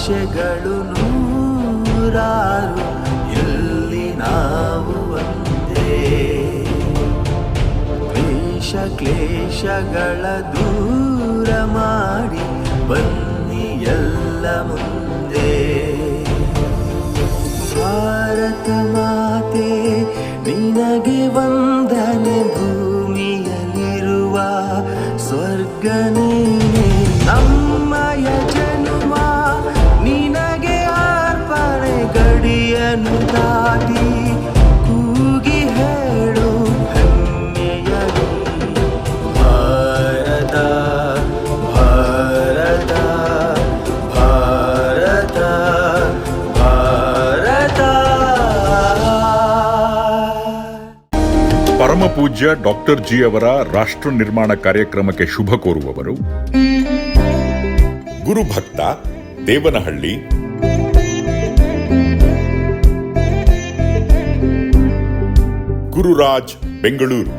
ಭಾಷೆಗಳು ನೂರಾರು, ಎಲ್ಲಿ ನಾವು ಒಂದೇ. ದ್ವೇಷ ಕ್ಲೇಶಗಳ ದೂರ ಮಾಡಿ ಬನ್ನಿ ಎಲ್ಲ ಮುಂದೆ. ಭಾರತ ಮಾತೆ ನಿನಗೆ ವಂದನೆ, ಭೂಮಿಯಲ್ಲಿರುವ ಸ್ವರ್ಗ ನೀನೆ. ನಮ್ಮಯ ಜನುಮ ನಿನಗೆ ಅರ್ಪಣೆ, ಗಡಿಯನ್ನು ದಾಟಿ ಕೂಗಿ ಹೇಳು ಹೆಮ್ಮೆಯಲಿ. ಭಾರತ ಭಾರತ ಭಾರತ ಭಾರತ. ಪರಮ ಪೂಜ್ಯ ಡಾಕ್ಟರ್ ಜಿ ಅವರ ರಾಷ್ಟ್ರ ನಿರ್ಮಾಣ ಕಾರ್ಯಕ್ರಮಕ್ಕೆ ಶುಭ ಕೋರುವವರು ಗುರುಭಕ್ತ, ದೇವನಹಳ್ಳಿ. ಗುರುರಾಜ್, ಬೆಂಗಳೂರು.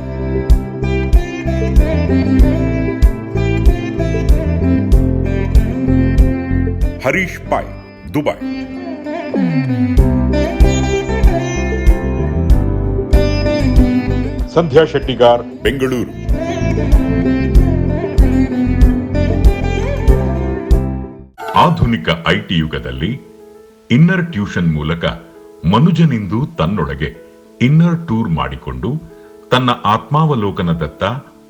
ಹರೀಶ್ ಪಾಯ್, ದುಬೈ. ಸಂಧ್ಯಾ ಶೆಟ್ಟಿಗಾರ್, ಬೆಂಗಳೂರು. ಆಧುನಿಕ ಐಟಿ ಯುಗದಲ್ಲಿ ಇನ್ನರ್ ಟ್ಯೂಷನ್ ಮೂಲಕ ಮನುಜನಿಂದು ತನ್ನೊಳಗೆ ಇನ್ನರ್ ಟೂರ್ ಮಾಡಿಕೊಂಡು ತನ್ನ ಆತ್ಮಾವಲೋಕನದತ್ತ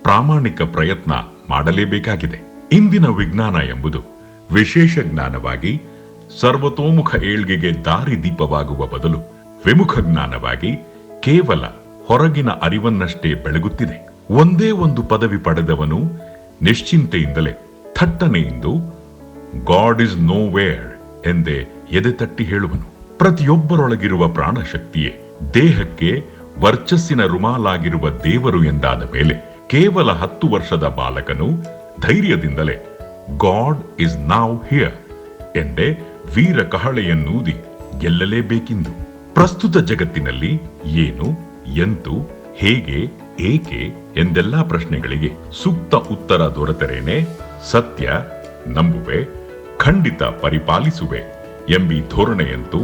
ಪ್ರಾಮಾಣಿಕ ಪ್ರಯತ್ನ ಮಾಡಲೇಬೇಕಾಗಿದೆ. ಇಂದಿನ ವಿಜ್ಞಾನ ಎಂಬುದು ವಿಶೇಷ ಜ್ಞಾನವಾಗಿ ಸರ್ವತೋಮುಖ ಏಳ್ಗೆಗೆ ದಾರಿ ದೀಪವಾಗುವ ಬದಲು ವಿಮುಖ ಜ್ಞಾನವಾಗಿ ಕೇವಲ ಹೊರಗಿನ ಅರಿವನ್ನಷ್ಟೇ ಬೆಳಗುತ್ತಿದೆ. ಒಂದೇ ಒಂದು ಪದವಿ ಪಡೆದವನು ನಿಶ್ಚಿಂತೆಯಿಂದಲೇ ಥಟ್ಟನೆಯಿಂದ ಗಾಡ್ ಇಸ್ ನೋ ವೇರ್ ಎಂದೇ ಎದೆ ತಟ್ಟಿ ಹೇಳುವನು. ಪ್ರತಿಯೊಬ್ಬರೊಳಗಿರುವ ಪ್ರಾಣಶಕ್ತಿಯೇ ದೇಹಕ್ಕೆ ವರ್ಚಸ್ಸಿನ ರುಮಾಲಾಗಿರುವ ದೇವರು ಎಂದಾದ ಮೇಲೆ ಕೇವಲ 10 ವರ್ಷದ ಬಾಲಕನು ಧೈರ್ಯದಿಂದಲೇ ಗಾಡ್ ಇಸ್ ನೌ ಹಿಯರ್ ಎಂದೇ ವೀರ ಕಹಳೆಯನ್ನೂದಿ ಗೆಲ್ಲಲೇಬೇಕೆಂದು. ಪ್ರಸ್ತುತ ಜಗತ್ತಿನಲ್ಲಿ ಏನು, ಎಂತು, ಹೇಗೆ, ಏಕೆ ಎಂದೆಲ್ಲಾ ಪ್ರಶ್ನೆಗಳಿಗೆ ಸೂಕ್ತ ಉತ್ತರ ದೊರೆತರೇನೆ ಸತ್ಯ ನಂಬುವೆ, ಖಂಡಿತ ಪರಿಪಾಲಿಸುವೆ ಎಂಬಿ ಧೋರಣೆಯಂತೂ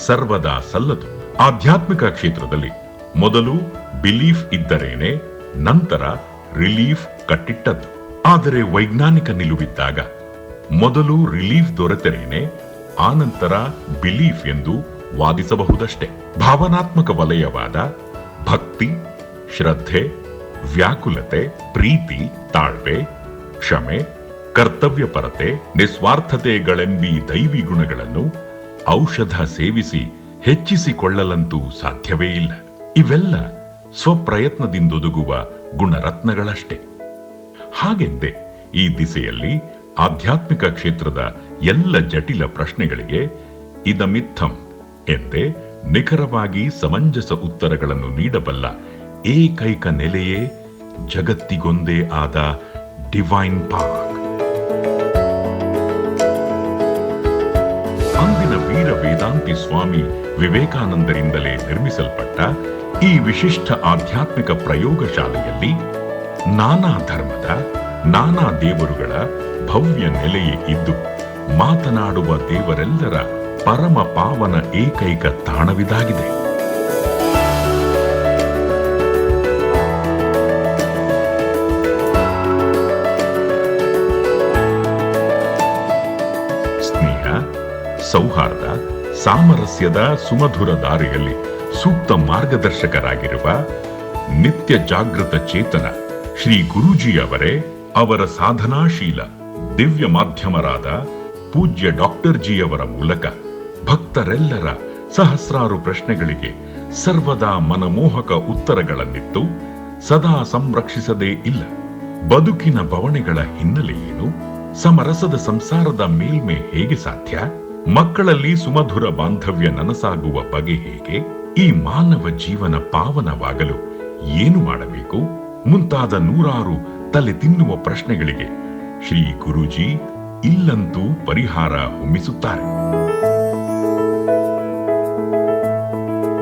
ಸರ್ವದಾ ಸಲ್ಲದು. ಆಧ್ಯಾತ್ಮಿಕ ಕ್ಷೇತ್ರದಲ್ಲಿ ಮೊದಲು ಬಿಲೀಫ್ ಇದ್ದರೇನೆ ನಂತರ ರಿಲೀಫ್ ಕಟ್ಟಿಟ್ಟದ್ದು. ಆದರೆ ವೈಜ್ಞಾನಿಕ ನಿಲುವಿದ್ದಾಗ ಮೊದಲು ರಿಲೀಫ್ ದೊರೆತರೇನೆ ಆನಂತರ ಬಿಲೀಫ್ ಎಂದು ವಾದಿಸಬಹುದಷ್ಟೇ. ಭಾವನಾತ್ಮಕ ವಲಯವಾದ ಭಕ್ತಿ, ಶ್ರದ್ಧೆ, ವ್ಯಾಕುಲತೆ, ಪ್ರೀತಿ, ತಾಳ್ಮೆ, ಕ್ಷಮೆ, ಕರ್ತವ್ಯಪರತೆ, ನಿಸ್ವಾರ್ಥತೆಗಳೆಂಬಿ ದೈವಿ ಗುಣಗಳನ್ನು ಔಷಧ ಸೇವಿಸಿ ಹೆಚ್ಚಿಸಿಕೊಳ್ಳಲಂತೂ ಸಾಧ್ಯವೇ ಇಲ್ಲ. ಇವೆಲ್ಲ ಸ್ವಪ್ರಯತ್ನದಿಂದೊದಗುವ ಗುಣರತ್ನಗಳಷ್ಟೇ. ಹಾಗೆಂದೇ ಈ ದಿಸೆಯಲ್ಲಿ ಆಧ್ಯಾತ್ಮಿಕ ಕ್ಷೇತ್ರದ ಎಲ್ಲ ಜಟಿಲ ಪ್ರಶ್ನೆಗಳಿಗೆ ಇದಮಿತ್ತಂ ಎಂದೇ ನಿಖರವಾಗಿ ಸಮಂಜಸ ಉತ್ತರಗಳನ್ನು ನೀಡಬಲ್ಲ ಏಕೈಕ ನೆಲೆಯೇ ಜಗತ್ತಿಗೊಂದೇ ಆದ ಡಿವೈನ್ ಪಾರ್ಕ್. ಅಂದಿನ ವೀರ ವೇದಾಂತಿ ಸ್ವಾಮಿ ವಿವೇಕಾನಂದರಿಂದಲೇ ನಿರ್ಮಿಸಲ್ಪಟ್ಟ ಈ ವಿಶಿಷ್ಟ ಆಧ್ಯಾತ್ಮಿಕ ಪ್ರಯೋಗಶಾಲೆಯಲ್ಲಿ ನಾನಾ ಧರ್ಮದ, ನಾನಾ ದೇವರುಗಳ ಭವ್ಯ ನೆಲೆಯೇ ಇದ್ದು ಮಾತನಾಡುವ ದೇವರೆಲ್ಲರ ಪರಮ ಪಾವನ ಏಕೈಕ ತಾಣವಿದಾಗಿದೆ. ಸ್ನೇಹ, ಸೌಹಾರ್ದ, ಸಾಮರಸ್ಯದ ಸುಮಧುರ ದಾರಿಯಲ್ಲಿ ಸೂಕ್ತ ಮಾರ್ಗದರ್ಶಕರಾಗಿರುವ ನಿತ್ಯ ಜಾಗೃತ ಚೇತನ ಶ್ರೀ ಗುರೂಜಿಯವರೇ ಅವರ ಸಾಧನಾಶೀಲ ದಿವ್ಯ ಮಾಧ್ಯಮರಾದ ಪೂಜ್ಯ ಡಾಕ್ಟರ್ ಜಿಯವರ ಮೂಲಕ ಭಕ್ತರೆಲ್ಲರ ಸಹಸ್ರಾರು ಪ್ರಶ್ನೆಗಳಿಗೆ ಸರ್ವದಾ ಮನಮೋಹಕ ಉತ್ತರಗಳನ್ನಿತ್ತು ಸದಾ ಸಂರಕ್ಷಿಸದೇ ಇಲ್ಲ. ಬದುಕಿನ ಬವಣೆಗಳ ಹಿನ್ನೆಲೆ ಏನು? ಸಮರಸದ ಸಂಸಾರದ ಮೇಲ್ಮೆ ಹೇಗೆ ಸಾಧ್ಯ? ಮಕ್ಕಳಲ್ಲಿ ಸುಮಧುರ ಬಾಂಧವ್ಯ ನನಸಾಗುವ ಬಗೆ ಹೇಗೆ? ಈ ಮಾನವ ಜೀವನ ಪಾವನವಾಗಲು ಏನು ಮಾಡಬೇಕು? ಮುಂತಾದ ನೂರಾರು ತಲೆ ತಿನ್ನುವ ಪ್ರಶ್ನೆಗಳಿಗೆ ಶ್ರೀ ಗುರೂಜಿ ಇಲ್ಲಂತೂ ಪರಿಹಾರ ಹೊಮ್ಮಿಸುತ್ತಾರೆ.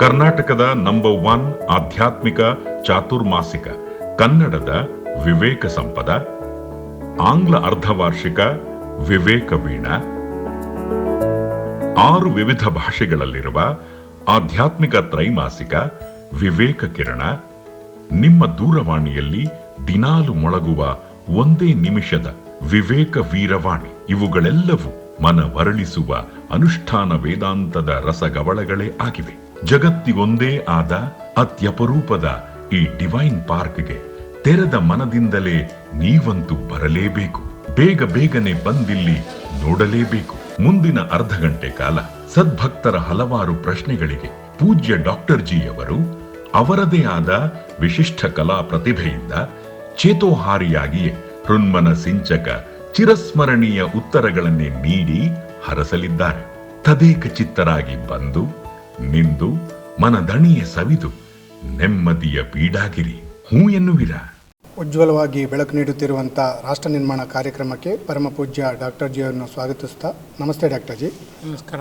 ಕರ್ನಾಟಕದ ನಂಬರ್ 1 ಆಧ್ಯಾತ್ಮಿಕ ಚಾತುರ್ಮಾಸಿಕ ಕನ್ನಡದ ವಿವೇಕ ಸಂಪದ, ಆಂಗ್ಲ ಅರ್ಧವಾರ್ಷಿಕ ವಿವೇಕ ವೀಣಾ, 6 ವಿವಿಧ ಭಾಷೆಗಳಲ್ಲಿರುವ ಆಧ್ಯಾತ್ಮಿಕ ತ್ರೈಮಾಸಿಕ ವಿವೇಕ ಕಿರಣ ನಿಮ್ಮ ದೂರವಾಣಿಯಲ್ಲಿ ದಿನಾಲು ಮೊಳಗುವ ಒಂದೇ ನಿಮಿಷದ ವಿವೇಕ ವೀರವಾಣಿ ಇವುಗಳೆಲ್ಲವೂ ಮನವರಳಿಸುವ ಅನುಷ್ಠಾನ ವೇದಾಂತದ ರಸಗವಳಗಳೇ ಆಗಿವೆ. ಜಗತ್ತಿಗೊಂದೇ ಆದ ಅತ್ಯಪರೂಪದ ಈ ಡಿವೈನ್ ಪಾರ್ಕ್ಗೆ ತೆರೆದ ಮನದಿಂದಲೇ ನೀವಂತೂ ಬರಲೇಬೇಕು. ಬೇಗ ಬೇಗನೆ ಬಂದಿಲ್ಲಿ ನೋಡಲೇಬೇಕು. ಮುಂದಿನ ಅರ್ಧ ಗಂಟೆ ಕಾಲ ಸದ್ಭಕ್ತರ ಹಲವಾರು ಪ್ರಶ್ನೆಗಳಿಗೆ ಪೂಜ್ಯ ಡಾಕ್ಟರ್ ಜಿಯವರು ಅವರದೇ ಆದ ವಿಶಿಷ್ಟ ಕಲಾ ಪ್ರತಿಭೆಯಿಂದ ಚೇತೋಹಾರಿಯಾಗಿಯೇ ಹೃನ್ಮನ ಸಿಂಚಕ ಚಿರಸ್ಮರಣೀಯ ಉತ್ತರಗಳನ್ನೇ ನೀಡಿ ಹರಸಲಿದ್ದಾರೆ. ತದೇಕ ಚಿತ್ತರಾಗಿ ಬಂದು ನಿಂದು ಮನದಣಿಯ ಸವಿದು ನೆಮ್ಮದಿಯ ಬೀಡಾಗಿರಿ ಹೂ ಎನ್ನುವಿರ. ಉಜ್ವಲವಾಗಿ ಬೆಳಕು ನೀಡುತ್ತಿರುವಂಥ ರಾಷ್ಟ್ರ ನಿರ್ಮಾಣ ಕಾರ್ಯಕ್ರಮಕ್ಕೆ ಪರಮ ಪೂಜ್ಯ ಡಾಕ್ಟರ್ ಜಿಯವರನ್ನು ಸ್ವಾಗತಿಸ್ತಾ. ನಮಸ್ತೆ ಡಾಕ್ಟರ್ ಜಿ. ನಮಸ್ಕಾರ.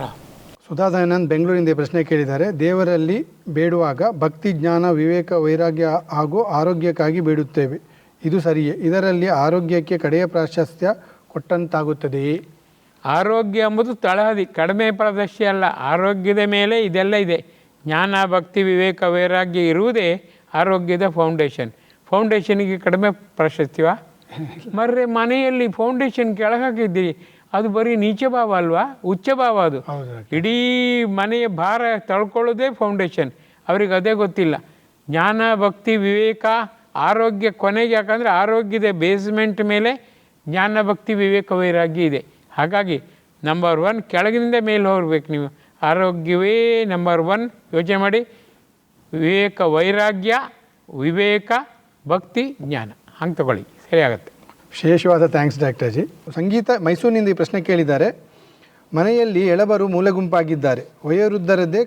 ಸುಧಾ ದಯಾನಂದ್ ಬೆಂಗಳೂರಿಂದ ಪ್ರಶ್ನೆ ಕೇಳಿದ್ದಾರೆ. ದೇವರಲ್ಲಿ ಬೇಡುವಾಗ ಭಕ್ತಿ, ಜ್ಞಾನ, ವಿವೇಕ, ವೈರಾಗ್ಯ ಹಾಗೂ ಆರೋಗ್ಯಕ್ಕಾಗಿ ಬೇಡುತ್ತೇವೆ. ಇದು ಸರಿಯೇ? ಇದರಲ್ಲಿ ಆರೋಗ್ಯಕ್ಕೆ ಕಡೆಯ ಪ್ರಾಶಸ್ತ್ಯ ಕೊಟ್ಟಂತಾಗುತ್ತದೆಯೇ? ಆರೋಗ್ಯ ಎಂಬುದು ತಳಹದಿ, ಕಡಿಮೆ ಪ್ರದರ್ಶಿ ಅಲ್ಲ. ಆರೋಗ್ಯದ ಮೇಲೆ ಇದೆಲ್ಲ ಇದೆ. ಜ್ಞಾನ, ಭಕ್ತಿ, ವಿವೇಕ, ವೈರಾಗ್ಯ ಇರುವುದೇ ಆರೋಗ್ಯದ ಫೌಂಡೇಶನ್ಗೆ ಕಡಿಮೆ ಪ್ರಶಸ್ತಿವಾ? ಮರ್ರೆ ಮನೆಯಲ್ಲಿ ಫೌಂಡೇಶನ್ ಕೆಳಗಾಕಿದ್ದೀರಿ, ಅದು ಬರೀ ನೀಚ ಭಾವ ಅಲ್ವಾ? ಉಚ್ಚ ಭಾವ ಅದು. ಇಡೀ ಮನೆಯ ಭಾರ ತಳ್ಕೊಳ್ಳೋದೇ ಫೌಂಡೇಶನ್. ಅವ್ರಿಗೆ ಅದೇ ಗೊತ್ತಿಲ್ಲ. ಜ್ಞಾನ, ಭಕ್ತಿ, ವಿವೇಕ, ಆರೋಗ್ಯ ಕೊನೆಗೆ. ಯಾಕಂದರೆ ಆರೋಗ್ಯದ ಬೇಸ್ಮೆಂಟ್ ಮೇಲೆ ಜ್ಞಾನ, ಭಕ್ತಿ, ವಿವೇಕ, ವೈರಾಗ್ಯ ಇದೆ. ಹಾಗಾಗಿ ನಂಬರ್ 1 ಕೆಳಗಿನಿಂದ ಮೇಲೆ ಹೋಗ್ಬೇಕು ನೀವು. ಆರೋಗ್ಯವೇ ನಂಬರ್ 1. ಯೋಚನೆ ಮಾಡಿ. ವಿವೇಕ, ವೈರಾಗ್ಯ, ವಿವೇಕ, ಭಕ್ತಿ, ಜ್ಞಾನ, ಹಂಗೆ ತಗೊಳ್ಳಿ, ಸರಿಯಾಗತ್ತೆ. ವಿಶೇಷವಾದ ಥ್ಯಾಂಕ್ಸ್ ಡಾಕ್ಟರ್ ಜಿ. ಸಂಗೀತ ಮೈಸೂರಿನಿಂದ ಈ ಪ್ರಶ್ನೆ ಕೇಳಿದ್ದಾರೆ. ಮನೆಯಲ್ಲಿ ಎಳಬರು ಮೂಲೆ ಗುಂಪಾಗಿದ್ದಾರೆ. ವಯೋವೃದ್ಧರದ್ದೇ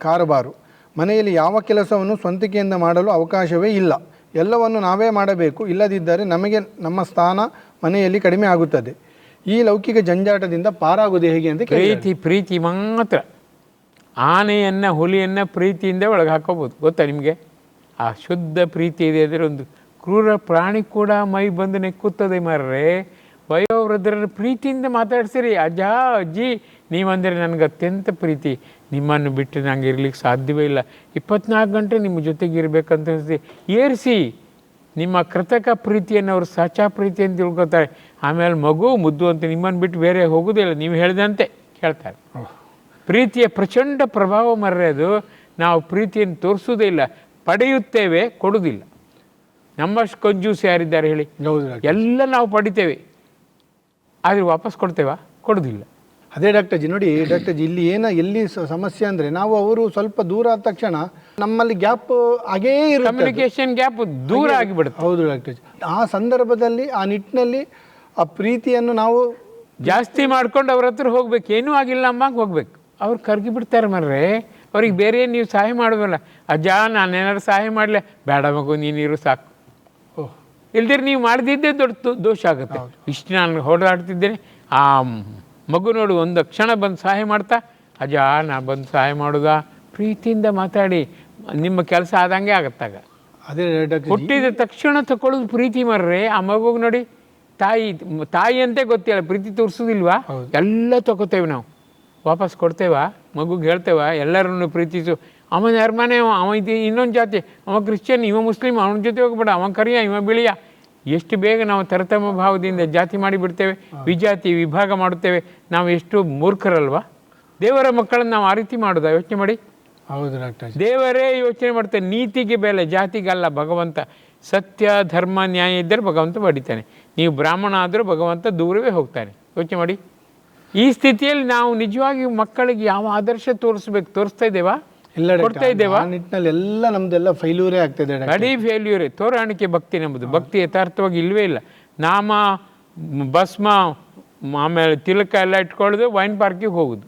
ಕಾರಬಾರು. ಮನೆಯಲ್ಲಿ ಯಾವ ಕೆಲಸವನ್ನು ಸ್ವಂತಿಕೆಯಿಂದ ಮಾಡಲು ಅವಕಾಶವೇ ಇಲ್ಲ. ಎಲ್ಲವನ್ನು ನಾವೇ ಮಾಡಬೇಕು. ಇಲ್ಲದಿದ್ದರೆ ನಮಗೆ ನಮ್ಮ ಸ್ಥಾನ ಮನೆಯಲ್ಲಿ ಕಡಿಮೆ ಆಗುತ್ತದೆ. ಈ ಲೌಕಿಕ ಜಂಜಾಟದಿಂದ ಪಾರಾಗುವುದು ಹೇಗೆ ಅಂತ ಪ್ರೀತಿ ಮಾತ್ರ. ಆನೆಯನ್ನು, ಹುಲಿಯನ್ನು ಪ್ರೀತಿಯಿಂದ ಒಳಗೆ ಹಾಕೋಬೋದು. ಗೊತ್ತಾ ನಿಮಗೆ? ಆ ಶುದ್ಧ ಪ್ರೀತಿ ಇದೆ. ಅಂದರೆ ಒಂದು ಕ್ರೂರ ಪ್ರಾಣಿ ಕೂಡ ಮೈ ಬಂದು ನೆಕ್ಕುತ್ತದೆ ಮಾರ್ರೆ. ವಯೋವೃದ್ಧರ ಪ್ರೀತಿಯಿಂದ ಮಾತಾಡ್ಸಿರಿ. ಅಜ್ಜ, ಅಜ್ಜಿ, ನೀವಂದರೆ ನನಗೆ ಅತ್ಯಂತ ಪ್ರೀತಿ. ನಿಮ್ಮನ್ನು ಬಿಟ್ಟು ನಂಗೆ ಇರ್ಲಿಕ್ಕೆ ಸಾಧ್ಯವೇ ಇಲ್ಲ. 24 ಗಂಟೆ ನಿಮ್ಮ ಜೊತೆಗೆ ಇರಬೇಕಂತ ಅನಿಸ್ತಿ. ಏರಿಸಿ ನಿಮ್ಮ ಕೃತಕ ಪ್ರೀತಿಯನ್ನು ಅವರು ಸಾಚಾ ಪ್ರೀತಿ ಅಂತ ತಿಳ್ಕೊತಾರೆ. ಆಮೇಲೆ ಮಗು ಮುದ್ದು ಅಂತ ನಿಮ್ಮನ್ನು ಬಿಟ್ಟು ಬೇರೆ ಹೋಗೋದಿಲ್ಲ. ನೀವು ಹೇಳಿದಂತೆ ಕೇಳ್ತಾರೆ. ಪ್ರೀತಿಯ ಪ್ರಚಂಡ ಪ್ರಭಾವ ಮರ್ರೆ ಅದು. ನಾವು ಪ್ರೀತಿಯನ್ನು ತೋರಿಸೋದೇ ಇಲ್ಲ, ಪಡೆಯುತ್ತೇವೆ, ಕೊಡೋದಿಲ್ಲ. ನಮ್ಮಷ್ಟು ಕಂಜೂಸ್ ಯಾರಿದ್ದಾರೆ ಹೇಳಿ? ಎಲ್ಲ ನಾವು ಪಡಿತೇವೆ, ಆದರೆ ವಾಪಸ್ ಕೊಡ್ತೇವಾ? ಕೊಡೋದಿಲ್ಲ. ಅದೇ ಡಾಕ್ಟರ್ ಜಿ. ನೋಡಿ ಡಾಕ್ಟರ್ ಜಿ, ಇಲ್ಲಿ ಎಲ್ಲಿ ಸಮಸ್ಯೆ ಅಂದರೆ ನಾವು ಅವರು ಸ್ವಲ್ಪ ದೂರ ಆದ ತಕ್ಷಣ ನಮ್ಮಲ್ಲಿ ಗ್ಯಾಪ್ ಹಾಗೇ ಇರುತ್ತೆ, ಕಮ್ಯುನಿಕೇಶನ್ ಗ್ಯಾಪ್ ದೂರ ಆಗಿಬಿಡುತ್ತೆ. ಹೌದು ಡಾಕ್ಟರ್ ಜಿ. ಆ ಸಂದರ್ಭದಲ್ಲಿ ಆ ನಿಟ್ಟಿನಲ್ಲಿ ಆ ಪ್ರೀತಿಯನ್ನು ನಾವು ಜಾಸ್ತಿ ಮಾಡ್ಕೊಂಡು ಅವ್ರ ಹತ್ರ ಹೋಗ್ಬೇಕು. ಏನೂ ಆಗಿಲ್ಲ ಅಮ್ಮಗೆ ಹೋಗ್ಬೇಕು. ಅವ್ರು ಕರ್ಗಿ ಬಿಡ್ತಾರೆ ಮರ್ರೆ. ಅವ್ರಿಗೆ ಬೇರೆ ನೀವು ಸಹಾಯ ಮಾಡೋದಲ್ಲ. ಅಜ್ಜ, ನಾನೇನಾದ್ರು ಸಹಾಯ ಮಾಡಲೆ? ಬೇಡ ಮಗು, ನೀನಿರು ಸಾಕು. ಇಲ್ದಿರ ನೀವು ಮಾಡಿದ್ದೇ ದೊಡ್ಡ ದೋಷ ಆಗುತ್ತೆ. ಇಷ್ಟು ನಾನು ಹೊಡೆದಾಡ್ತಿದ್ದೇನೆ, ಆ ಮಗು ನೋಡು ಒಂದು ಕ್ಷಣ ಬಂದು ಸಹಾಯ ಮಾಡ್ತಾ, ಅಜ್ಜ ನಾ ಬಂದು ಸಹಾಯ ಮಾಡೋದಾ? ಪ್ರೀತಿಯಿಂದ ಮಾತಾಡಿ, ನಿಮ್ಮ ಕೆಲಸ ಆದಂಗೆ ಆಗತ್ತಾಗ. ಅದೇ ಹುಟ್ಟಿದ ತಕ್ಷಣ ತಗೊಳ್ಳೋದು ಪ್ರೀತಿ ಮರ್ರೆ. ಆ ಮಗುಗೆ ನೋಡಿ, ತಾಯಿ ಅಂತೆ ಗೊತ್ತಿಲ್ಲ, ಪ್ರೀತಿ ತೋರಿಸೋದಿಲ್ವಾ? ಎಲ್ಲ ತಗೋತೇವೆ ನಾವು, ವಾಪಸ್ ಕೊಡ್ತೇವಾ? ಮಗುಗೆ ಹೇಳ್ತೇವ ಎಲ್ಲರನ್ನು ಪ್ರೀತಿಸು. ಅವನ ಯಾರ ಮನೆ, ಅವ ಇದು ಇನ್ನೊಂದು ಜಾತಿ, ಅವ ಕ್ರಿಶ್ಚಿಯನ್, ಇವ ಮುಸ್ಲಿಮ್, ಅವನ ಜೊತೆ ಹೋಗ್ಬೇಡ, ಅವ ಕರಿಯ, ಇವ ಬಿಳಿಯ. ಎಷ್ಟು ಬೇಗ ನಾವು ತರತಮ ಭಾವದಿಂದ ಜಾತಿ ಮಾಡಿಬಿಡ್ತೇವೆ, ವಿಜಾತಿ ವಿಭಾಗ ಮಾಡುತ್ತೇವೆ. ನಾವು ಎಷ್ಟು ಮೂರ್ಖರಲ್ವಾ? ದೇವರ ಮಕ್ಕಳನ್ನು ನಾವು ಆ ರೀತಿ ಮಾಡೋದಾ? ಯೋಚನೆ ಮಾಡಿ. ಹೌದು ಡಾಕ್ಟರ್. ದೇವರೇ ಯೋಚನೆ ಮಾಡ್ತೇನೆ. ನೀತಿಗೆ ಬೆಲೆ, ಜಾತಿಗಲ್ಲ. ಭಗವಂತ ಸತ್ಯ, ಧರ್ಮ, ನ್ಯಾಯ ಇದ್ದರೆ ಭಗವಂತ ಬಡಿತಾನೆ. ನೀವು ಬ್ರಾಹ್ಮಣ ಆದರೂ ಭಗವಂತ ದೂರವೇ ಹೋಗ್ತಾನೆ. ಯೋಚನೆ ಮಾಡಿ. ಈ ಸ್ಥಿತಿಯಲ್ಲಿ ನಾವು ನಿಜವಾಗಿ ಮಕ್ಕಳಿಗೆ ಯಾವ ಆದರ್ಶ ತೋರಿಸ್ಬೇಕು? ತೋರಿಸ್ತಾ ಇದ್ದೇವಾ? ಇಲ್ಲ, ಕೊಡ್ತಾ ಇದ್ದೇವಾ? ನಿಟ್ಟಿನಲ್ಲಿ ಎಲ್ಲ ನಮ್ದೆಲ್ಲ ಫೈಲ್ಯೂರೇ ಆಗ್ತಿದೆ. ಅಡಿ ಫೇಲ್ಯೂರೇ. ತೋರಾಣಿಕೆ ಭಕ್ತಿ ನಮ್ಮದು. ಭಕ್ತಿ ಯಥಾರ್ಥವಾಗಿ ಇಲ್ಲವೇ ಇಲ್ಲ. ನಾಮ, ಭಸ್ಮ, ಆಮೇಲೆ ತಿಲಕ ಎಲ್ಲ ಇಟ್ಕೊಳ್ಳೋದು, ವೈನ್ ಪಾರ್ಕಿಗೆ ಹೋಗೋದು.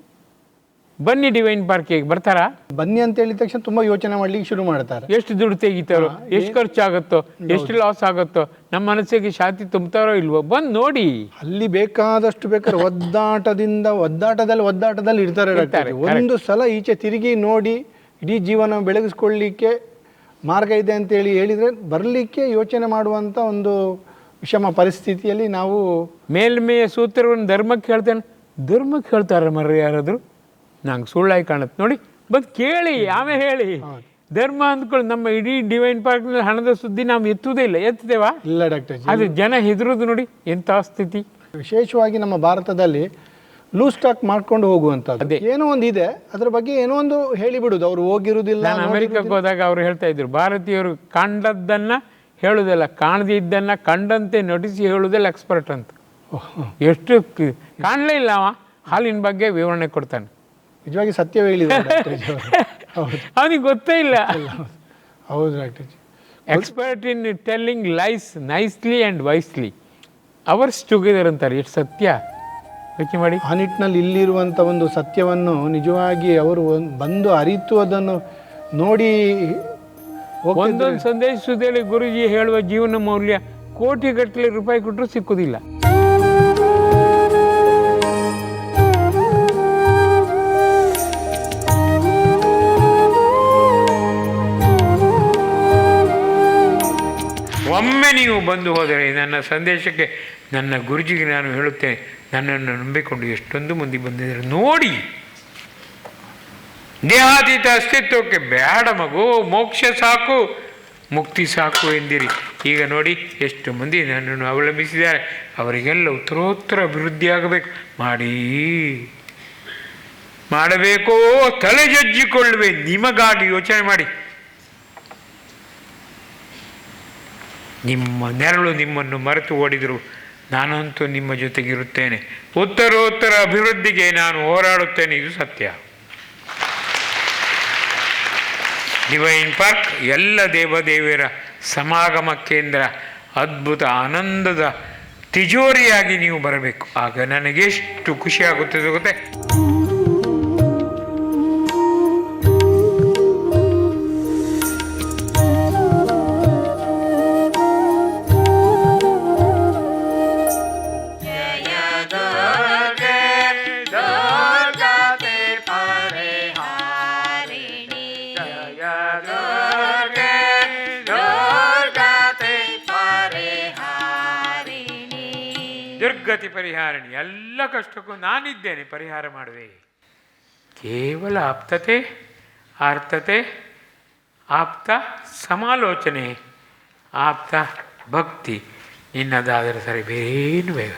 ಬನ್ನಿ ಡಿವೈನ್ ಪಾರ್ಕಿಗೆ ಬರ್ತಾರಾ? ಬನ್ನಿ ಅಂತ ಹೇಳಿದ ತಕ್ಷಣ ತುಂಬ ಯೋಚನೆ ಮಾಡ್ಲಿಕ್ಕೆ ಶುರು ಮಾಡ್ತಾರೆ. ಎಷ್ಟು ದುಡ್ಡು ತೆಗಿತಾರೋ, ಎಷ್ಟು ಖರ್ಚಾಗುತ್ತೋ, ಎಷ್ಟು ಲಾಸ್ ಆಗುತ್ತೋ, ನಮ್ಮ ಮನಸ್ಸಿಗೆ ಶಾಂತಿ ತುಂಬ್ತಾರೋ ಇಲ್ವೋ? ಬಂದು ನೋಡಿ. ಅಲ್ಲಿ ಬೇಕಾದಷ್ಟು ಬೇಕಾದ್ರೆ ಒದ್ದಾಟದಲ್ಲಿ ಇರ್ತಾರೆ. ಒಂದು ಸಲ ಈಚೆ ತಿರುಗಿ ನೋಡಿ, ಇಡೀ ಜೀವನ ಬೆಳಗಿಸ್ಕೊಳ್ಳಿಕ್ಕೆ ಮಾರ್ಗ ಇದೆ ಅಂತೇಳಿ ಹೇಳಿದರೆ ಬರಲಿಕ್ಕೆ ಯೋಚನೆ ಮಾಡುವಂಥ ಒಂದು ವಿಷಮ ಪರಿಸ್ಥಿತಿಯಲ್ಲಿ ನಾವು ಮೇಲ್ಮೆಯ ಸೂತ್ರವನ್ನು ಧರ್ಮಕ್ಕೆ ಹೇಳ್ತೇನೆ. ಧರ್ಮಕ್ಕೆ ಹೇಳ್ತಾರೆ ಮರ್ರೆ ಯಾರಾದರೂ? ನಂಗೆ ಸುಳ್ಳಾಗಿ ಕಾಣುತ್ತೆ ನೋಡಿ, ಬಂದು ಕೇಳಿ ಆಮೇಲೆ ಹೇಳಿ. ಧರ್ಮ ಅಂದ್ಕೊಳ್ಳಿ, ನಮ್ಮ ಇಡೀ ಡಿವೈನ್ ಪಾರ್ಕ್ನಲ್ಲಿ ಹಣದ ಸುದ್ದಿ ನಾವು ಎತ್ತುವುದೇ ಇಲ್ಲ, ಎತ್ತದೇವಾ? ಇಲ್ಲ ಡಾಕ್ಟರ್ ಜಿ. ಅದು ಜನ ಹೆದರೋದು ನೋಡಿ ಎಂಥ ಸ್ಥಿತಿ. ವಿಶೇಷವಾಗಿ ನಮ್ಮ ಭಾರತದಲ್ಲಿ ಲೂಸ್ ಸ್ಟಾಕ್ ಮಾಡ್ಕೊಂಡು ಹೋಗುವಂಥದ್ದು ಏನೋ ಒಂದು ಇದೆ, ಅದ್ರ ಬಗ್ಗೆ ಏನೋ ಒಂದು ಹೇಳಿಬಿಡುದು, ಅವ್ರು ಹೋಗಿರುವುದಿಲ್ಲ. ನಾನು ಅಮೆರಿಕಕ್ಕೆ ಹೋದಾಗ ಅವ್ರು ಹೇಳ್ತಾ ಇದ್ರು, ಭಾರತೀಯರು ಕಂಡದ್ದನ್ನು ಹೇಳುವುದಿಲ್ಲ, ಕಾಣದಿದ್ದನ್ನು ಕಂಡಂತೆ ನಟಿಸಿ ಹೇಳುವುದಿಲ್ಲ ಎಕ್ಸ್ಪರ್ಟ್ ಅಂತ. ಎಷ್ಟು ಕಾಣಲೇ ಇಲ್ಲ ಅವ ಹಾಲಿನ ಬಗ್ಗೆ ವಿವರಣೆ ಕೊಡ್ತಾನೆ. ನಿಜವಾಗಿ ಸತ್ಯವೇ ಹೇಳಿದ್ದಾರೆ ಅವನಿಗೆ ಗೊತ್ತೇ ಇಲ್ಲ. ಹೌದು doctor G. Expert in telling lies nicely and wisely hours together ಅಂತಾರೆ. ಎಷ್ಟು ಸತ್ಯ ಯೋಚನೆ ಮಾಡಿ. ಆ ನಿಟ್ಟಿನಲ್ಲಿ ಇಲ್ಲಿರುವಂಥ ಒಂದು ಸತ್ಯವನ್ನು ನಿಜವಾಗಿ ಅವರು ಬಂದು ಅರಿತು ಅದನ್ನು ನೋಡಿ ಒಂದೊಂದು ಸಂದೇಶ ಸುದ್ದಿಯಲ್ಲಿ ಗುರುಜಿ ಹೇಳುವ ಜೀವನ ಮೌಲ್ಯ ಕೋಟಿಗಟ್ಟಲೆ ರೂಪಾಯಿ ಕೊಟ್ಟರು ಸಿಕ್ಕುವುದಿಲ್ಲ. ಒಮ್ಮೆ ನೀವು ಬಂದು ಹೋದರೆ ನನ್ನ ಸಂದೇಶಕ್ಕೆ, ನನ್ನ ಗುರುಜಿಗೆ ನಾನು ಹೇಳುತ್ತೇನೆ, ನನ್ನನ್ನು ನಂಬಿಕೊಂಡು ಎಷ್ಟೊಂದು ಮಂದಿ ಬಂದಿದ್ದಾರೆ ನೋಡಿ. ದೇಹಾತೀತ ಅಸ್ತಿತ್ವಕ್ಕೆ ಬೇಡ ಮಗು, ಮೋಕ್ಷ ಸಾಕು, ಮುಕ್ತಿ ಸಾಕು ಎಂದಿರಿ. ಈಗ ನೋಡಿ ಎಷ್ಟು ಮಂದಿ ನನ್ನನ್ನು ಅವಲಂಬಿಸಿದ್ದಾರೆ. ಅವರಿಗೆಲ್ಲ ಉತ್ತರೋತ್ತರ ಅಭಿವೃದ್ಧಿ ಆಗಬೇಕು. ಮಾಡಬೇಕೋ ತಲೆ ಜಜ್ಜಿಕೊಳ್ಳುವೆ ನಿಮಗಾಗಿ ಯೋಚನೆ ಮಾಡಿ. ನಿಮ್ಮ ನೆರಳು ನಿಮ್ಮನ್ನು ಮರೆತು ಓಡಿದರು, ನಾನಂತೂ ನಿಮ್ಮ ಜೊತೆಗಿರುತ್ತೇನೆ. ಉತ್ತರೋತ್ತರ ಅಭಿವೃದ್ಧಿಗೆ ನಾನು ಹೋರಾಡುತ್ತೇನೆ, ಇದು ಸತ್ಯ. ಡಿವೈನ್ ಪಾರ್ಕ್ ಎಲ್ಲ ದೇವದೇವರ ಸಮಾಗಮ ಕೇಂದ್ರ, ಅದ್ಭುತ ಆನಂದದ ತಿಜೋರಿಯಾಗಿ ನೀವು ಬರಬೇಕು. ಆಗ ನನಗೆಷ್ಟು ಖುಷಿ ಆಗುತ್ತದೆ ಗೊತ್ತೇ. ದುರ್ಗತಿ ಪರಿಹಾರಿಣಿ, ಎಲ್ಲ ಕಷ್ಟಕ್ಕೂ ನಾನಿದ್ದೇನೆ, ಪರಿಹಾರ ಮಾಡುವೆ. ಕೇವಲ ಆಪ್ತತೆ, ಆರ್ತತೆ, ಆಪ್ತ ಸಮಾಲೋಚನೆ, ಆಪ್ತ ಭಕ್ತಿ ನಿನ್ನದಾದರೆ ಸರಿ, ಬೇರೇನು ಬೇಗ.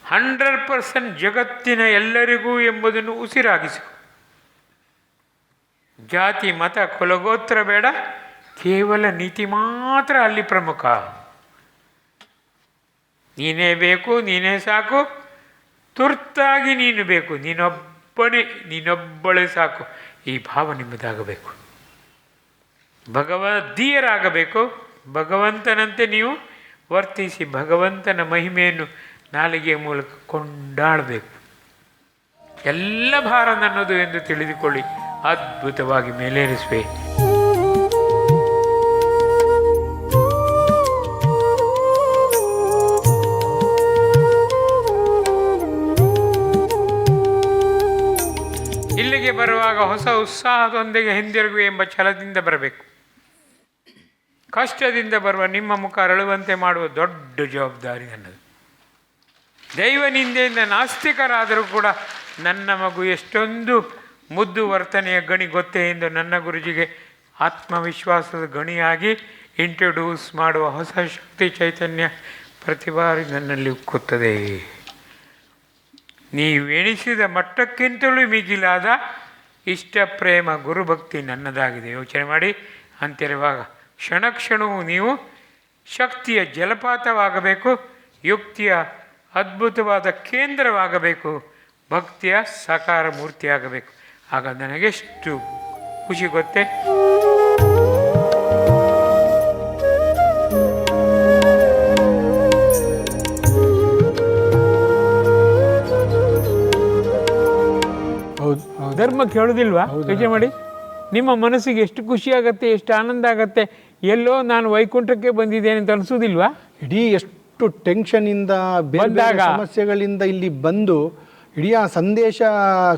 100% ಜಗತ್ತಿನ ಎಲ್ಲರಿಗೂ ಎಂಬುದನ್ನು ಉಸಿರಾಗಿಸು. ಜಾತಿ ಮತ ಕುಲಗೋತ್ರ ಬೇಡ, ಕೇವಲ ನೀತಿ ಮಾತ್ರ ಅಲ್ಲಿ ಪ್ರಮುಖ. ನೀನೇ ಬೇಕು, ನೀನೇ ಸಾಕು, ತುರ್ತಾಗಿ ನೀನು ಬೇಕು, ನೀನೊಬ್ಬಳೇ ಸಾಕು. ಈ ಭಾವ ನಿಮ್ಮದಾಗಬೇಕು. ಭಗವದ್ದೀಯರಾಗಬೇಕು. ಭಗವಂತನಂತೆ ನೀವು ವರ್ತಿಸಿ ಭಗವಂತನ ಮಹಿಮೆಯನ್ನು ನಾಲಿಗೆಯ ಮೂಲಕ ಕೊಂಡಾಡಬೇಕು. ಎಲ್ಲ ಭಾರ ನನ್ನದು ಎಂದು ತಿಳಿದುಕೊಳ್ಳಿ, ಅದ್ಭುತವಾಗಿ ಮೇಲೇರಿಸುವೆ. ಇಲ್ಲಿಗೆ ಬರುವಾಗ ಹೊಸ ಉತ್ಸಾಹದೊಂದಿಗೆ ಹಿಂದಿರುಗುವೆ ಎಂಬ ಛಲದಿಂದ ಬರಬೇಕು. ಕಷ್ಟದಿಂದ ಬರುವ ನಿಮ್ಮ ಮುಖ ಅರಳುವಂತೆ ಮಾಡುವ ದೊಡ್ಡ ಜವಾಬ್ದಾರಿ ನನ್ನದು. ದೈವ ನಿಂದೆಯಿಂದ ನಾಸ್ತಿಕರಾದರೂ ಕೂಡ ನನ್ನ ಮಗು ಎಷ್ಟೊಂದು ಮುದ್ದು ವರ್ತನೆಯ ಗಣಿ ಗೊತ್ತೇ ಎಂದು ನನ್ನ ಗುರುಜಿಗೆ ಆತ್ಮವಿಶ್ವಾಸದ ಗಣಿಯಾಗಿ ಇಂಟ್ರೊಡ್ಯೂಸ್ ಮಾಡುವ ಹೊಸ ಶಕ್ತಿ ಚೈತನ್ಯ ಪ್ರತಿ ಬಾರಿ ನನ್ನಲ್ಲಿ ಉಕ್ಕುತ್ತದೆ. ನೀವೆಣಿಸಿದ ಮಟ್ಟಕ್ಕಿಂತಲೂ ಮಿಗಿಲಾದ ಇಷ್ಟ ಪ್ರೇಮ ಗುರುಭಕ್ತಿ ನನ್ನದಾಗಿದೆ. ಯೋಚನೆ ಮಾಡಿ. ಅಂತಿರುವಾಗ ಕ್ಷಣ ಕ್ಷಣವೂ ನೀವು ಶಕ್ತಿಯ ಜಲಪಾತವಾಗಬೇಕು, ಯುಕ್ತಿಯ ಅದ್ಭುತವಾದ ಕೇಂದ್ರವಾಗಬೇಕು, ಭಕ್ತಿಯ ಸಾಕಾರ ಮೂರ್ತಿಯಾಗಬೇಕು. ಆಗ ನನಗೆಷ್ಟು ಖುಷಿ ಗೊತ್ತೇ. ಧರ್ಮ ಕೇಳೋದಿಲ್ವಾ? ಯೋಚನೆ ಮಾಡಿ. ನಿಮ್ಮ ಮನಸ್ಸಿಗೆ ಎಷ್ಟು ಖುಷಿ ಆಗತ್ತೆ, ಎಷ್ಟು ಆನಂದ ಆಗತ್ತೆ. ಎಲ್ಲೋ ನಾನು ವೈಕುಂಠಕ್ಕೆ ಬಂದಿದ್ದೇನೆ ಅಂತ ಅನಿಸೋದಿಲ್ವಾ? ಇಡೀ ಎಷ್ಟು ಟೆನ್ಷನಿಂದ ಬೇರೆ ಸಮಸ್ಯೆಗಳಿಂದ ಇಲ್ಲಿ ಬಂದು ಇಡೀ ಆ ಸಂದೇಶ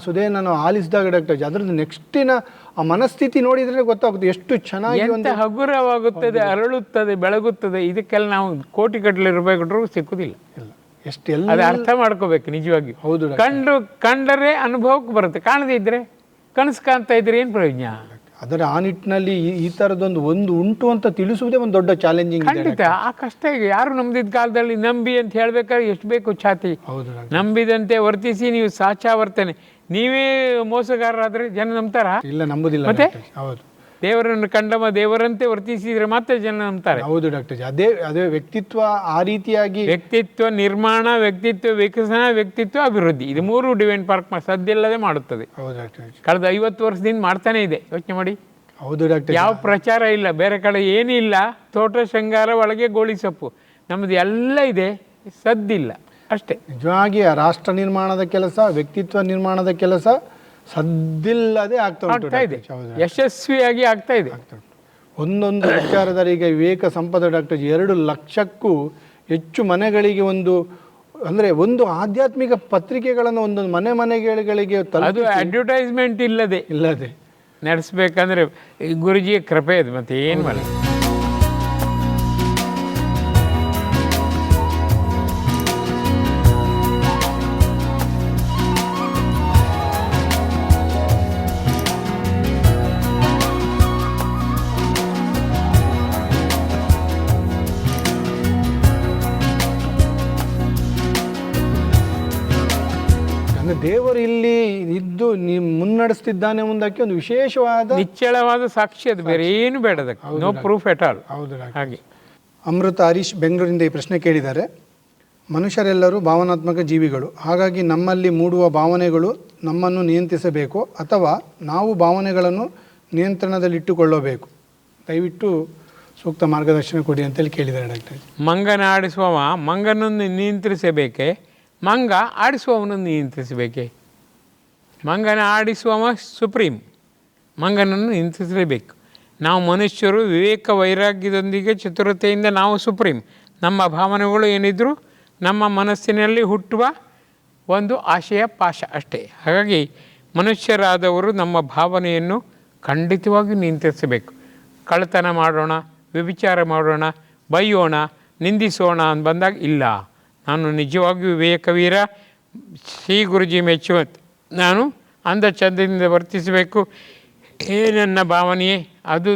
ಸುದೇ ನಾನು ಆಲಿಸಿದಾಗ ಡಾಕ್ಟರ್ ಅದರದ್ದು ನೆಕ್ಸ್ಟಿನ ಆ ಮನಸ್ಥಿತಿ ನೋಡಿದರೆ ಗೊತ್ತಾಗುತ್ತೆ ಎಷ್ಟು ಚೆನ್ನಾಗಿ ಎಂತ ಹಗುರವಾಗುತ್ತದೆ, ಅರಳುತ್ತದೆ, ಬೆಳಗುತ್ತದೆ. ಇದಕ್ಕೆಲ್ಲ ನಾವು ಕೋಟಿ ಗಟ್ಟಲೆ ರೂಪಾಯಿ ಕೊಟ್ಟರು ಸಿಕ್ಕುದಿಲ್ಲ. ಇಲ್ಲ, ಎಷ್ಟೆಲ್ಲ ಅದು ಅರ್ಥ ಮಾಡ್ಕೋಬೇಕು ನಿಜವಾಗಿ. ಹೌದು ಕಂಡರೆ ಅನುಭವಕ್ಕೆ ಬರುತ್ತೆ, ಕಾಣದೇ ಇದ್ರೆ ಕನಸು ಕಾಣ್ತಾ ಇದ್ರೆ ಏನು ಪ್ರಯೋಜನ? ಅದರ ಆ ನಿಟ್ಟಿನಲ್ಲಿ ಈ ಥರದೊಂದು ಉಂಟು ಅಂತ ತಿಳಿಸುವುದೇ ಒಂದು ದೊಡ್ಡ ಚಾಲೆಂಜಿಂಗ್. ಖಂಡಿತ ಆ ಕಷ್ಟ ಈಗ ಯಾರು ನಂಬಿದ ಕಾಲದಲ್ಲಿ ನಂಬಿ ಅಂತ ಹೇಳ್ಬೇಕಾದ್ರೆ ಎಷ್ಟು ಬೇಕು ಛಾತಿ. ಹೌದು ನಂಬಿದಂತೆ ವರ್ತಿಸಿ ನೀವು ಸಾಚಾ ವರ್ತನೆ, ನೀವೇ ಮೋಸಗಾರರಾದ್ರೆ ಜನ ನಂಬ್ತಾರ? ಇಲ್ಲ, ನಂಬುದಿಲ್ಲ. ಮತ್ತೆ ಹೌದು, ದೇವರನ್ನು ಕಂಡಮ ದೇವರಂತೆ ವರ್ತಿಸಿದ್ರೆ ಮತ್ತೆ ಜನ ನಂಬ್ತಾರೆ. ಹೌದು ಡಾಕ್ಟರ್. ಅದೇ ವ್ಯಕ್ತಿತ್ವ ಆ ರೀತಿಯಾಗಿ, ವ್ಯಕ್ತಿತ್ವ ನಿರ್ಮಾಣ, ವ್ಯಕ್ತಿತ್ವ ವಿಕಸನ, ವ್ಯಕ್ತಿತ್ವ ಅಭಿವೃದ್ಧಿ, ಇದು ಮೂರು ಡಿವೈನ್ ಪಾರ್ಕ್ ಸದ್ದಿಲ್ಲದೆ ಮಾಡುತ್ತದೆ. ಹೌದು ಡಾಕ್ಟರ್. ಕಳೆದ 50 ವರ್ಷದಿಂದ ಮಾಡ್ತಾನೆ ಇದೆ. ಯೋಚನೆ ಮಾಡಿ. ಹೌದು ಡಾಕ್ಟರ್. ಯಾವ ಪ್ರಚಾರ ಇಲ್ಲ, ಬೇರೆ ಕಡೆ ಏನಿಲ್ಲ, ತೋಟ ಶೃಂಗಾರ, ಒಳಗೆ ಗೋಳಿ ಸೊಪ್ಪು, ನಮ್ಮದು ಎಲ್ಲ ಇದೆ, ಸದ್ದಿಲ್ಲ ಅಷ್ಟೇ. ನಿಜವಾಗಿ ಆ ರಾಷ್ಟ್ರ ನಿರ್ಮಾಣದ ಕೆಲಸ, ವ್ಯಕ್ತಿತ್ವ ನಿರ್ಮಾಣದ ಕೆಲಸ ಸದ್ದಿಲ್ಲದೆ ಆಗ್ತಾ ಇದೆ, ಯಶಸ್ವಿಯಾಗಿ ಆಗ್ತಾ ಇದೆ. ಒಂದೊಂದು ವಿಚಾರದಲ್ಲಿ ಈಗ ವಿವೇಕ ಸಂಪದ ಡಾಕ್ಟರ್ 2 ಲಕ್ಷಕ್ಕೂ ಹೆಚ್ಚು ಮನೆಗಳಿಗೆ ಒಂದು ಆಧ್ಯಾತ್ಮಿಕ ಪತ್ರಿಕೆಗಳನ್ನು ಒಂದೊಂದು ಮನೆಗಳಿಗೆ ಅದು ಅಡ್ವರ್ಟೈಸ್ಮೆಂಟ್ ಇಲ್ಲದೆ ನಡೆಸ್ಬೇಕಂದ್ರೆ ಗುರುಜಿಯ ಕೃಪೆ ಅದು, ಮತ್ತೆ ಏನು ಮಾಡಿ. ದೇವರು ಇಲ್ಲಿ ಇದ್ದು ಮುನ್ನಡೆಸ್ತಿದ್ದಾನೆ ಮುಂದಕ್ಕೆ ಒಂದು ವಿಶೇಷವಾದ ನಿಚ್ಚಳವಾದ ಸಾಕ್ಷಿ, ಅದು ಬೇರೆ ಏನು ಬೇಡ, ನೋ ಪ್ರೂಫ್ ಎಟ್ ಆಲ್. ಹೌದು ಹಾಗೆ. ಅಮೃತ ಹರೀಶ್ ಬೆಂಗಳೂರಿಂದ ಈ ಪ್ರಶ್ನೆ ಕೇಳಿದ್ದಾರೆ. ಮನುಷ್ಯರೆಲ್ಲರೂ ಭಾವನಾತ್ಮಕ ಜೀವಿಗಳು, ಹಾಗಾಗಿ ನಮ್ಮಲ್ಲಿ ಮೂಡುವ ಭಾವನೆಗಳು ನಮ್ಮನ್ನು ನಿಯಂತ್ರಿಸಬೇಕು ಅಥವಾ ನಾವು ಭಾವನೆಗಳನ್ನು ನಿಯಂತ್ರಣದಲ್ಲಿಟ್ಟುಕೊಳ್ಳಬೇಕು? ದಯವಿಟ್ಟು ಸೂಕ್ತ ಮಾರ್ಗದರ್ಶನ ಕೊಡಿ ಅಂತೇಳಿ ಕೇಳಿದ್ದಾರೆ ಡಾಕ್ಟರ್. ಮಂಗನ ಆಡಿಸುವವ ಮಂಗನನ್ನು ನಿಯಂತ್ರಿಸಬೇಕೆ, ಮಂಗ ಆಡಿಸುವವನನ್ನು ನಿಯಂತ್ರಿಸಬೇಕೆ? ಮಂಗನ ಆಡಿಸುವವ ಸುಪ್ರೀಂ, ಮಂಗನನ್ನು ನಿಯಂತ್ರಿಸಲೇಬೇಕು. ನಾವು ಮನುಷ್ಯರು ವಿವೇಕ ವೈರಾಗ್ಯದೊಂದಿಗೆ ಚತುರತೆಯಿಂದ ನಾವು ಸುಪ್ರೀಂ. ನಮ್ಮ ಭಾವನೆಗಳು ಏನಿದ್ರು ನಮ್ಮ ಮನಸ್ಸಿನಲ್ಲಿ ಹುಟ್ಟುವ ಒಂದು ಆಶಯ ಪಾಶ ಅಷ್ಟೇ. ಹಾಗಾಗಿ ಮನುಷ್ಯರಾದವರು ನಮ್ಮ ಭಾವನೆಯನ್ನು ಖಂಡಿತವಾಗಿ ನಿಯಂತ್ರಿಸಬೇಕು. ಕಳ್ಳತನ ಮಾಡೋಣ, ವ್ಯಭಿಚಾರ ಮಾಡೋಣ, ಬೈಯೋಣ, ನಿಂದಿಸೋಣ ಅಂತ ಬಂದಾಗ ಇಲ್ಲ, ನಾನು ನಿಜವಾಗಿಯೂ ವಿವೇಕವೀರ, ಶ್ರೀ ಗುರುಜಿ ಮೆಚ್ಚುವಂತೆ ನಾನು ಅಂದ ಚಂದದಿಂದ ವರ್ತಿಸಬೇಕು. ನನ್ನ ಭಾವನೆಯೇ ಅದು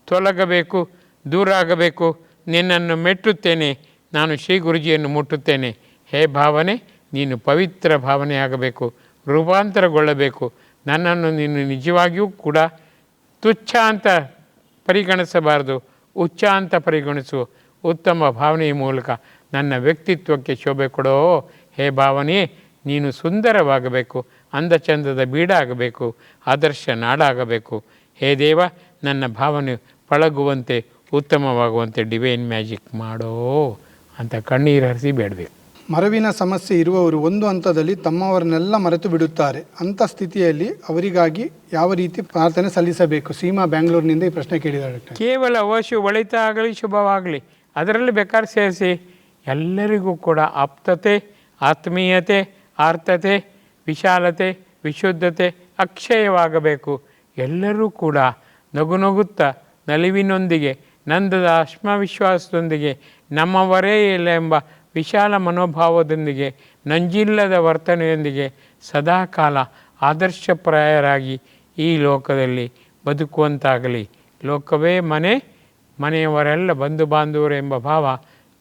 ತೊಲಗಬೇಕು, ದೂರ ಆಗಬೇಕು. ನಿನ್ನನ್ನು ಮೆಟ್ಟುತ್ತೇನೆ, ನಾನು ಶ್ರೀ ಗುರುಜಿಯನ್ನು ಮುಟ್ಟುತ್ತೇನೆ. ಹೇ ಭಾವನೆ, ನೀನು ಪವಿತ್ರ ಭಾವನೆಯಾಗಬೇಕು, ರೂಪಾಂತರಗೊಳ್ಳಬೇಕು. ನನ್ನನ್ನು ನೀನು ನಿಜವಾಗಿಯೂ ಕೂಡ ತುಚ್ಛ ಅಂತ ಪರಿಗಣಿಸಬಾರದು, ಉಚ್ಚ ಅಂತ ಪರಿಗಣಿಸು. ಉತ್ತಮ ಭಾವನೆಯ ಮೂಲಕ ನನ್ನ ವ್ಯಕ್ತಿತ್ವಕ್ಕೆ ಶೋಭೆ ಕೊಡೋ. ಹೇ ಭಾವನೆಯೇ, ನೀನು ಸುಂದರವಾಗಬೇಕು, ಅಂದಚಂದದ ಬೀಡಾಗಬೇಕು, ಆದರ್ಶ ನಾಡಾಗಬೇಕು. ಹೇ ದೇವ, ನನ್ನ ಭಾವನೆ ಪಳಗುವಂತೆ ಉತ್ತಮವಾಗುವಂತೆ ಡಿವೈನ್ ಮ್ಯಾಜಿಕ್ ಮಾಡೋ ಅಂತ ಕಣ್ಣೀರು ಹರಿಸಿ ಬೇಡಬೇಕು. ಮರವಿನ ಸಮಸ್ಯೆ ಇರುವವರು ಒಂದು ಹಂತದಲ್ಲಿ ತಮ್ಮವರನ್ನೆಲ್ಲ ಮರೆತು ಬಿಡುತ್ತಾರೆ. ಅಂಥ ಸ್ಥಿತಿಯಲ್ಲಿ ಅವರಿಗಾಗಿ ಯಾವ ರೀತಿ ಪ್ರಾರ್ಥನೆ ಸಲ್ಲಿಸಬೇಕು? ಸೀಮಾ ಬೆಂಗಳೂರಿನಿಂದ ಈ ಪ್ರಶ್ನೆ ಕೇಳಿದ್ದಾರೆ. ಕೇವಲ ಒಳಿತಾಗಲಿ ಶುಭವಾಗಲಿ ಅದರಲ್ಲಿ ಬೇಕಾದ್ರೆ ಸೇರಿಸಿ. ಎಲ್ಲರಿಗೂ ಕೂಡ ಆಪ್ತತೆ, ಆತ್ಮೀಯತೆ, ಆರ್ತತೆ, ವಿಶಾಲತೆ, ವಿಶುದ್ಧತೆ ಅಕ್ಷಯವಾಗಬೇಕು. ಎಲ್ಲರೂ ಕೂಡ ನಗುನಗುತ್ತಾ ನಲಿವಿನೊಂದಿಗೆ, ನಂದದ ಆತ್ಮವಿಶ್ವಾಸದೊಂದಿಗೆ, ನಮ್ಮವರೇ ಇಲ್ಲ ಎಂಬ ವಿಶಾಲ ಮನೋಭಾವದೊಂದಿಗೆ, ನಂಜಿಲ್ಲದ ವರ್ತನೆಯೊಂದಿಗೆ ಸದಾಕಾಲ ಆದರ್ಶಪ್ರಾಯರಾಗಿ ಈ ಲೋಕದಲ್ಲಿ ಬದುಕುವಂತಾಗಲಿ. ಲೋಕವೇ ಮನೆ, ಮನೆಯವರೆಲ್ಲ ಬಂಧು ಬಾಂಧವರು ಎಂಬ ಭಾವ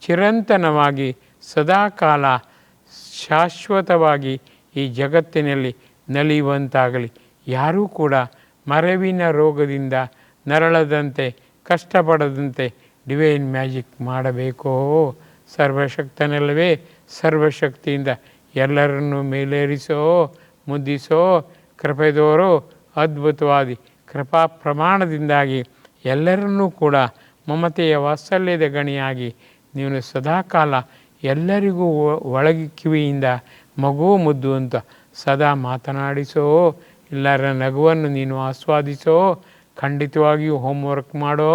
ಚಿರಂತನವಾಗಿ ಸದಾಕಾಲ ಶಾಶ್ವತವಾಗಿ ಈ ಜಗತ್ತಿನಲ್ಲಿ ನಲಿಯುವಂತಾಗಲಿ. ಯಾರೂ ಕೂಡ ಮರವಿನ ರೋಗದಿಂದ ನರಳದಂತೆ, ಕಷ್ಟಪಡದಂತೆ ಡಿವೈನ್ ಮ್ಯಾಜಿಕ್ ಮಾಡಬೇಕೋ. ಸರ್ವಶಕ್ತನಲ್ಲವೇ ಸರ್ವಶಕ್ತಿಯಿಂದ ಎಲ್ಲರನ್ನೂ ಮೇಲೇರಿಸೋ, ಮುದ್ದಿಸೋ, ಕೃಪೆದೋರೋ ಅದ್ಭುತವಾದಿ ಕೃಪಾ ಪ್ರಮಾಣದಿಂದಾಗಿ ಎಲ್ಲರನ್ನೂ ಕೂಡ ಮಮತೆಯ ವಾತ್ಸಲ್ಯದ ಗಣಿಯಾಗಿ ನೀನು ಸದಾಕಾಲ ಎಲ್ಲರಿಗೂ ಒಳಗಿ ಕಿವಿಯಿಂದ ಮಗು ಮುದ್ದು ಅಂತ ಸದಾ ಮಾತನಾಡಿಸೋ. ಎಲ್ಲರ ನಗುವನ್ನು ನೀನು ಆಸ್ವಾದಿಸೋ. ಖಂಡಿತವಾಗಿಯೂ ಹೋಮ್ವರ್ಕ್ ಮಾಡೋ.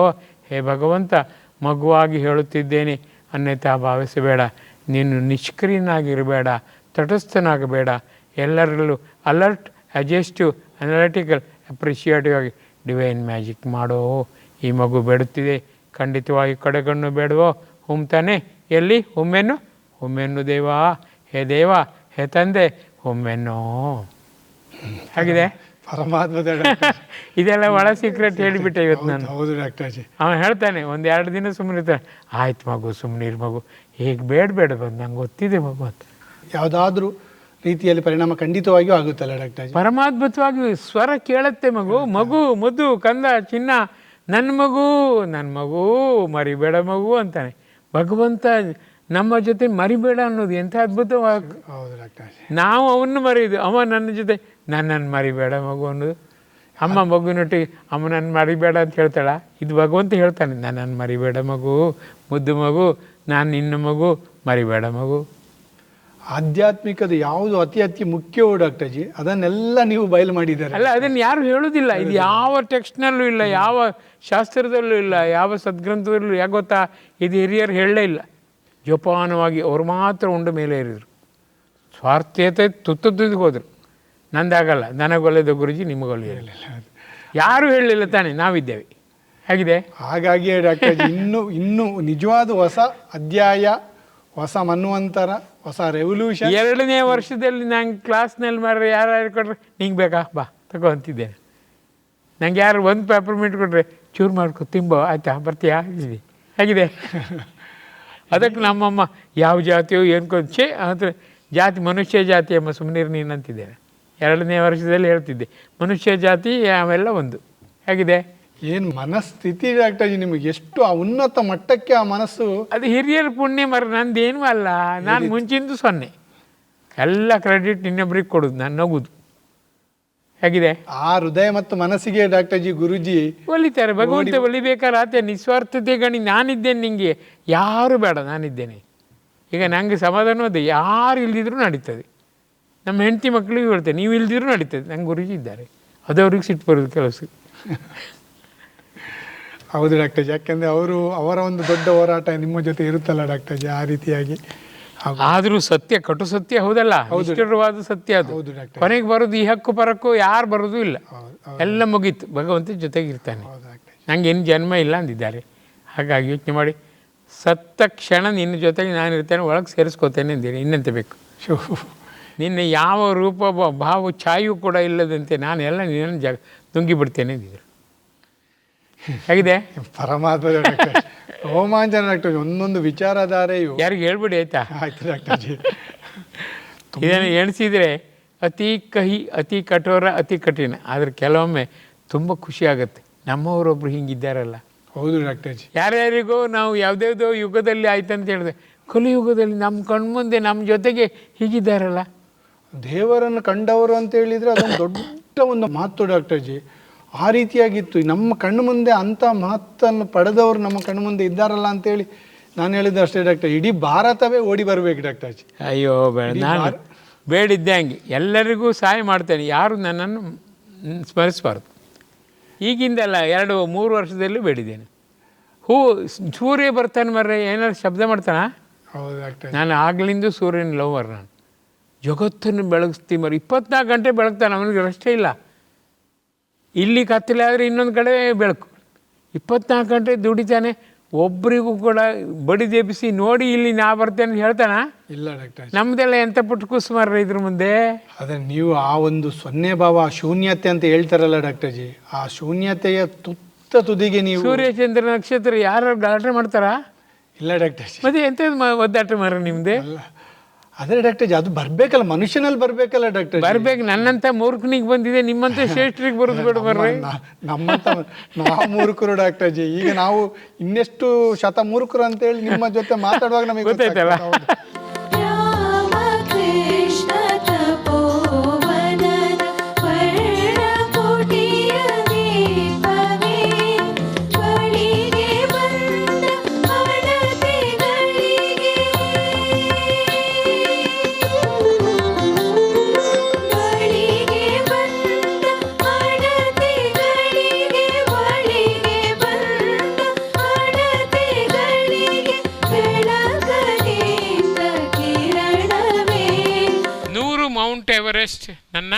ಹೇ ಭಗವಂತ, ಮಗುವಾಗಿ ಹೇಳುತ್ತಿದ್ದೇನೆ ಅನ್ಯತಾ ಭಾವಿಸಬೇಡ. ನೀನು ನಿಷ್ಕ್ರಿಯನಾಗಿರಬೇಡ, ತಟಸ್ಥನಾಗಬೇಡ. ಎಲ್ಲರಲ್ಲೂ ಅಲರ್ಟ್, ಅಜೆಸ್ಟಿವ್, ಅನಲಿಟಿಕಲ್, ಅಪ್ರಿಷಿಯೇಟಿವ್ ಆಗಿ ಡಿವೈನ್ ಮ್ಯಾಜಿಕ್ ಮಾಡೋ. ಈ ಮಗು ಬೇಡುತ್ತಿದೆ, ಖಂಡಿತವಾಗಿ ಕಡೆಗಣ್ಣು ಬೇಡವೋ? ಹುಮ್ತಾನೆ ಎಲ್ಲಿ? ಹುಮ್ಮೆನ್ನು ಒಮ್ಮೆನ್ನು ದೇವ, ಹೇ ದೇವ, ಹೇ ತಂದೆ ಒಮ್ಮೆನ್ನೋ. ಹಾಗಿದೆ ಪರಮಾತ್ಮದ ಇದೆಲ್ಲ ಒಳ ಸೀಕ್ರೆಟ್ ಹೇಳಿಬಿಟ್ಟೆ ಇವತ್ತು ನಾನು. ಹೌದು ಡಾಕ್ಟರ್ಜಿ. ಅವನು ಹೇಳ್ತಾನೆ, 1-2 ದಿನ ಸುಮ್ಮನೆ ಇರ್ತಾನೆ. ಆಯ್ತು ಮಗು, ಸುಮ್ಮನಿರು ಮಗು, ಹೇಗೆ ಬೇಡ ಬಂದು ನಂಗೆ ಗೊತ್ತಿದೆ ಮಗು ಅಂತ. ಯಾವುದಾದ್ರೂ ರೀತಿಯಲ್ಲಿ ಪರಿಣಾಮ ಖಂಡಿತವಾಗಿಯೂ ಆಗುತ್ತಲ್ಲ ಡಾಕ್ಟರ್ಜಿ? ಪರಮಾದ್ಭುತವಾಗಿ ಸ್ವರ ಕೇಳುತ್ತೆ ಮಗು. ಮಗು, ಮುದ್ದು, ಕಂದ, ಚಿನ್ನ, ನನ್ನ ಮಗು ಮರಿಬೇಡ ಮಗು ಅಂತಾನೆ ಭಗವಂತ. ನಮ್ಮ ಜೊತೆ ಮರಿಬೇಡ ಅನ್ನೋದು ಎಂಥ ಅದ್ಭುತವಾಗಿ. ಹೌದು ಡಾಕ್ಟರ್ಜಿ. ನಾವು ಅವನ್ನು ಮರೆಯೋದು, ಅವ ನನ್ನ ಜೊತೆ ನನ್ನನ್ನು ಮರಿಬೇಡ ಮಗು ಅನ್ನೋದು. ಅಮ್ಮ ಮಗುನೊಟ್ಟಿಗೆ ಅಮ್ಮ ನನ್ನ ಮರಿಬೇಡ ಅಂತ ಹೇಳ್ತಾಳ, ಇದು ಭಗವಂತ ಹೇಳ್ತಾನೆ, ನನ್ನನ್ನು ಮರಿಬೇಡ ಮಗು, ಮುದ್ದು ಮಗು, ನಾನು ನಿನ್ನ ಮಗು, ಮರಿಬೇಡ ಮಗು. ಆಧ್ಯಾತ್ಮಿಕದ ಯಾವುದು ಅತಿ ಮುಖ್ಯವೋ ಡಾಕ್ಟರ್ಜಿ, ಅದನ್ನೆಲ್ಲ ನೀವು ಬಯಲು ಮಾಡಿದ್ದಾರೆ. ಅಲ್ಲ, ಅದನ್ನು ಯಾರು ಹೇಳೋದಿಲ್ಲ. ಇದು ಯಾವ ಟೆಕ್ಸ್ಟ್ನಲ್ಲೂ ಇಲ್ಲ, ಯಾವ ಶಾಸ್ತ್ರದಲ್ಲೂ ಇಲ್ಲ, ಯಾವ ಸದ್ಗ್ರಂಥದಲ್ಲೂ. ಯಾಕೆ ಗೊತ್ತಾ? ಇದು ಹಿರಿಯರು ಹೇಳಲೇ ಇಲ್ಲ. ಜೋಪಾನವಾಗಿ ಅವ್ರು ಮಾತ್ರ ಉಂಡ ಮೇಲೆ ಇರಿದ್ರು. ಸ್ವಾರ್ಥತೆ ತುತ್ತುದಿಗೆ ಹೋದರು. ನಂದಾಗಲ್ಲ, ನನಗೊಳ್ಳೆದ ಗುರುಜಿ ನಿಮಗೊಳ್ಳೆಯಲ್ಲ. ಯಾರೂ ಹೇಳಲಿಲ್ಲ ತಾನೆ, ನಾವಿದ್ದೇವೆ. ಹೇಗಿದೆ? ಹಾಗಾಗಿಯೇ ಡಾಕ್ಟರ್ಜಿ ಇನ್ನೂ ನಿಜವಾದ ಹೊಸ ಅಧ್ಯಾಯ, ಹೊಸ ಮನ್ವಂತರ, ಹೊಸ ರೆವಲ್ಯೂಷನ್. 2ನೇ ವರ್ಷದಲ್ಲಿ ನಂಗೆ ಕ್ಲಾಸ್ನಲ್ಲಿ ಮಾರ್ರೆ ಯಾರು ಕೊಟ್ರೆ ನಿಂಗೆ ಬೇಕಾ ಬಾ ತಗೋ ಅಂತಿದ್ದೇನೆ. ನಂಗೆ ಯಾರು ಒಂದು ಪೇಪರ್ಮೆಂಟ್ ಕೊಟ್ಟರೆ ಚೂರು ಮಾಡ್ಕೊ ತಿಂಬೋ, ಆಯ್ತಾ ಬರ್ತೀಯಾ ಇದೆ. ಹೇಗಿದೆ? ಅದಕ್ಕೆ ನಮ್ಮಮ್ಮ ಯಾವ ಜಾತಿಯೋ ಏನ್ಕೊಂಡು ಛೇ ಅಂದರೆ ಜಾತಿ ಮನುಷ್ಯ ಜಾತಿ ಎಂಬ ಸುಮ್ಮನೀರು ನೀನು ಅಂತಿದ್ದೇನೆ. 2ನೇ ವರ್ಷದಲ್ಲಿ ಹೇಳ್ತಿದ್ದೆ ಮನುಷ್ಯ ಜಾತಿ ಅವೆಲ್ಲ ಒಂದು. ಹೇಗಿದೆ? ಏನು ಮನಸ್ಥಿತಿ ಡಾಕ್ಟರ್ಜಿ ನಿಮಗೆ, ಎಷ್ಟು ಆ ಉನ್ನತ ಮಟ್ಟಕ್ಕೆ ಆ ಮನಸ್ಸು. ಅದು ಹಿರಿಯರ ಪುಣ್ಯ ನಂದೇನೂ ಅಲ್ಲ. ನಾನು ಮುಂಚಿಂದು 0, ಎಲ್ಲ ಕ್ರೆಡಿಟ್ ಇನ್ನೊಬ್ರಿಗೆ ಕೊಡೋದು, ನಾನು ನಗುದು. ಹೇಗಿದೆ? ಆ ಹೃದಯ ಮತ್ತು ಮನಸ್ಸಿಗೆ ಡಾಕ್ಟರ್ಜಿ ಗುರುಜಿ ಒಲಿತಾರೆ. ಭಗವಂತ ಒಲಿಬೇಕಾದ್ರೆ ಆತ ನಿಸ್ವಾರ್ಥತೆ ಗಣಿ. ನಾನಿದ್ದೇನೆ, ನಿಂಗೆ ಯಾರು ಬೇಡ, ನಾನಿದ್ದೇನೆ. ಈಗ ನನಗೆ ಸಮಾಧಾನವಾದ ಯಾರು ಇಲ್ದಿದ್ರೂ ನಡೀತದೆ. ನಮ್ಮ ಹೆಂಡತಿ ಮಕ್ಕಳಿಗೆ ಹೇಳ್ತೇನೆ, ನೀವು ಇಲ್ದಿದ್ರೂ ನಡೀತದೆ, ನಂಗೆ ಗುರುಜಿ ಇದ್ದಾರೆ. ಅದವ್ರಿಗೆ ಸಿಟ್ಟು ಬರೋದು ಕೆಲಸ. ಹೌದು ಡಾಕ್ಟರ್ಜಿ, ಯಾಕೆಂದರೆ ಅವರ ಒಂದು ದೊಡ್ಡ ಹೋರಾಟ ನಿಮ್ಮ ಜೊತೆ ಇರುತ್ತಲ್ಲ ಡಾಕ್ಟರ್ಜಿ, ಆ ರೀತಿಯಾಗಿ. ಆದರೂ ಸತ್ಯ, ಕಟು ಸತ್ಯ ಹೌದಲ್ಲ, ನಿಷ್ಠುರವಾದ ಸತ್ಯ ಅದು. ಕೊನೆಗೆ ಬರೋದು ಈ ಹಕ್ಕು ಪರಕ್ಕೂ ಯಾರು ಬರೋದು ಇಲ್ಲ, ಎಲ್ಲ ಮುಗೀತು. ಭಗವಂತ ಜೊತೆಗಿರ್ತಾನೆ. ನನಗೇನು ಜನ್ಮ ಇಲ್ಲ ಅಂದಿದ್ದಾರೆ. ಹಾಗಾಗಿ ಯೋಚನೆ ಮಾಡಿ, ಸತ್ತ ಕ್ಷಣ ನಿನ್ನ ಜೊತೆಗೆ ನಾನು ಇರ್ತೇನೆ, ಒಳಗೆ ಸೇರಿಸ್ಕೋತೇನೆ ಅಂದಿರಿ. ಇನ್ನಂತೆ ಬೇಕು? ನಿನ್ನ ಯಾವ ರೂಪ ಭಾವ ಛಾಯು ಕೂಡ ಇಲ್ಲದಂತೆ ನಾನು ಎಲ್ಲ ನಿನ್ನ ನುಂಗಿ ಬಿಡ್ತೇನೆ ಅಂದಿದ್ರು. ಹೇಗಿದೆ? ಪರಮಾತ್ಮ ಡಾಕ್ಟರ್, ರೋಮಾಂಚನ ಡಾಕ್ಟರ್. ಒಂದೊಂದು ವಿಚಾರಧಾರೆಯು ಯಾರಿಗೆ ಹೇಳ್ಬಿಡಿ ಆಯ್ತಾ? ಆಯ್ತು ಡಾಕ್ಟರ್ಜಿ. ಇದನ್ನು ಎಣಿಸಿದರೆ ಅತಿ ಕಹಿ, ಅತಿ ಕಠೋರ, ಅತಿ ಕಠಿಣ. ಆದರೆ ಕೆಲವೊಮ್ಮೆ ತುಂಬ ಖುಷಿ ಆಗುತ್ತೆ, ನಮ್ಮವರೊಬ್ರು ಹಿಂಗಿದ್ದಾರಲ್ಲ. ಹೌದು ಡಾಕ್ಟರ್ಜಿ. ಯಾರ್ಯಾರಿಗೋ ನಾವು ಯಾವುದ್ಯಾವುದೋ ಯುಗದಲ್ಲಿ ಆಯ್ತಂತ ಹೇಳಿದೆ, ಕಲಿಯುಗದಲ್ಲಿ ನಮ್ಮ ಕಣ್ಮುಂದೆ ನಮ್ಮ ಜೊತೆಗೆ ಹೀಗಿದ್ದಾರಲ್ಲ. ದೇವರನ್ನು ಕಂಡವರು ಅಂತ ಹೇಳಿದರೆ ಅದೊಂದು ದೊಡ್ಡ ಒಂದು ಮಾತು ಡಾಕ್ಟರ್ಜಿ. ಆ ರೀತಿಯಾಗಿತ್ತು. ನಮ್ಮ ಕಣ್ಣು ಮುಂದೆ ಅಂಥ ಮಹತ್ತನ್ನು ಪಡೆದವರು ನಮ್ಮ ಕಣ್ಣು ಮುಂದೆ ಇದ್ದಾರಲ್ಲ ಅಂತೇಳಿ ನಾನು ಹೇಳಿದ್ದು ಅಷ್ಟೇ ಡಾಕ್ಟರ್. ಇಡೀ ಭಾರತವೇ ಓಡಿ ಬರಬೇಕು ಡಾಕ್ಟರ್ಜಿ. ಅಯ್ಯೋ ಬೇಡ, ನಾನು ಬೇಡಿದ್ದೆ ಹಂಗೆ ಎಲ್ಲರಿಗೂ ಸಹಾಯ ಮಾಡ್ತೇನೆ, ಯಾರು ನನ್ನನ್ನು ಸ್ಮರಿಸಬಾರ್ದು. ಈಗಿಂದಲ್ಲ, 2-3 ವರ್ಷದಲ್ಲೂ ಬೇಡಿದ್ದೇನೆ. ಸೂರ್ಯ ಬರ್ತಾನೆ ಮರ್ರೆ, ಏನಾದ್ರು ಶಬ್ದ ಮಾಡ್ತಾನ? ಹೌದು ಡಾಕ್ಟರ್. ನಾನು ಆಗ್ಲಿಂದ ಸೂರ್ಯನ ಲವರ್. ನಾನು ಜಗತ್ತನ್ನು ಬೆಳಗಿಸ್ತೀನಿ ಮರಿ, 24 ಗಂಟೆ ಬೆಳಗ್ತಾನೆ, ಅವನಿಗೆ ರಷ್ಟೇ ಇಲ್ಲ. ಇಲ್ಲಿ ಕತ್ತಲೆ ಆದರೆ ಇನ್ನೊಂದು ಕಡೆ ಬೆಳಕು. 24 ಗಂಟೆ ದುಡಿತಾನೆ. ಒಬ್ಬರಿಗೂ ಕೂಡ ಬಡಿದೆಬ್ಬಿಸಿ ನೋಡಿ ಇಲ್ಲಿ ನಾ ಬರ್ತೇನೆ ಹೇಳ್ತಾನ? ಇಲ್ಲ ಡಾಕ್ಟರ್. ನಮ್ಮದೆಲ್ಲ ಎಂಥ ಪುಟ್ಟು ಕುಸುಮಾರ್ರ ಇದ್ರ ಮುಂದೆ. ಅದೇ ನೀವು ಆ ಒಂದು 0 ಭಾವ, ಶೂನ್ಯತೆ ಅಂತ ಹೇಳ್ತಾರಲ್ಲ ಡಾಕ್ಟರ್ಜಿ, ಆ ಶೂನ್ಯತೆಯ ತುದಿಗೆ ನೀವು. ಸೂರ್ಯಚಂದ್ರ ನಕ್ಷತ್ರ ಯಾರು ಗಲಾಟೆ ಮಾಡ್ತಾರಾ? ಇಲ್ಲ ಡಾಕ್ಟರ್. ಮತ್ತೆ ಎಂಥದ್ದು ಒದ್ದಾಟ ಮಾರ ನಿಮ್ದೆ? ಅದೇ ಡಾಕ್ಟರ್, ಅದು ಬರ್ಬೇಕಲ್ಲ, ಮನುಷ್ಯನಲ್ಲಿ ಬರ್ಬೇಕಲ್ಲ ಡಾಕ್ಟರ್. ಬರ್ಬೇಕು. ನನ್ನಂತ ಮೂರ್ಖನಿಗೆ ಬಂದಿದೆ, ನಿಮ್ಮಂತ ಶ್ರೇಷ್ಠರಿಗೆ ಬರೋದು ಬೇಡ ಬರ್ರಿ. ನಮ್ಮಂತ ನಾವು ಮೂರ್ಖರು ಡಾಕ್ಟರ್ಜಿ. ಈಗ ನಾವು ಇನ್ನೆಷ್ಟು ಶತ ಮೂರ್ಖರು ಅಂತೇಳಿ ನಿಮ್ಮ ಜೊತೆ ಮಾತಾಡುವಾಗ ನಮಗೆ ಗೊತ್ತಾಯ್ತಲ್ಲ. ಮೌಂಟ್ ಎವರೆಸ್ಟ್ ನನ್ನ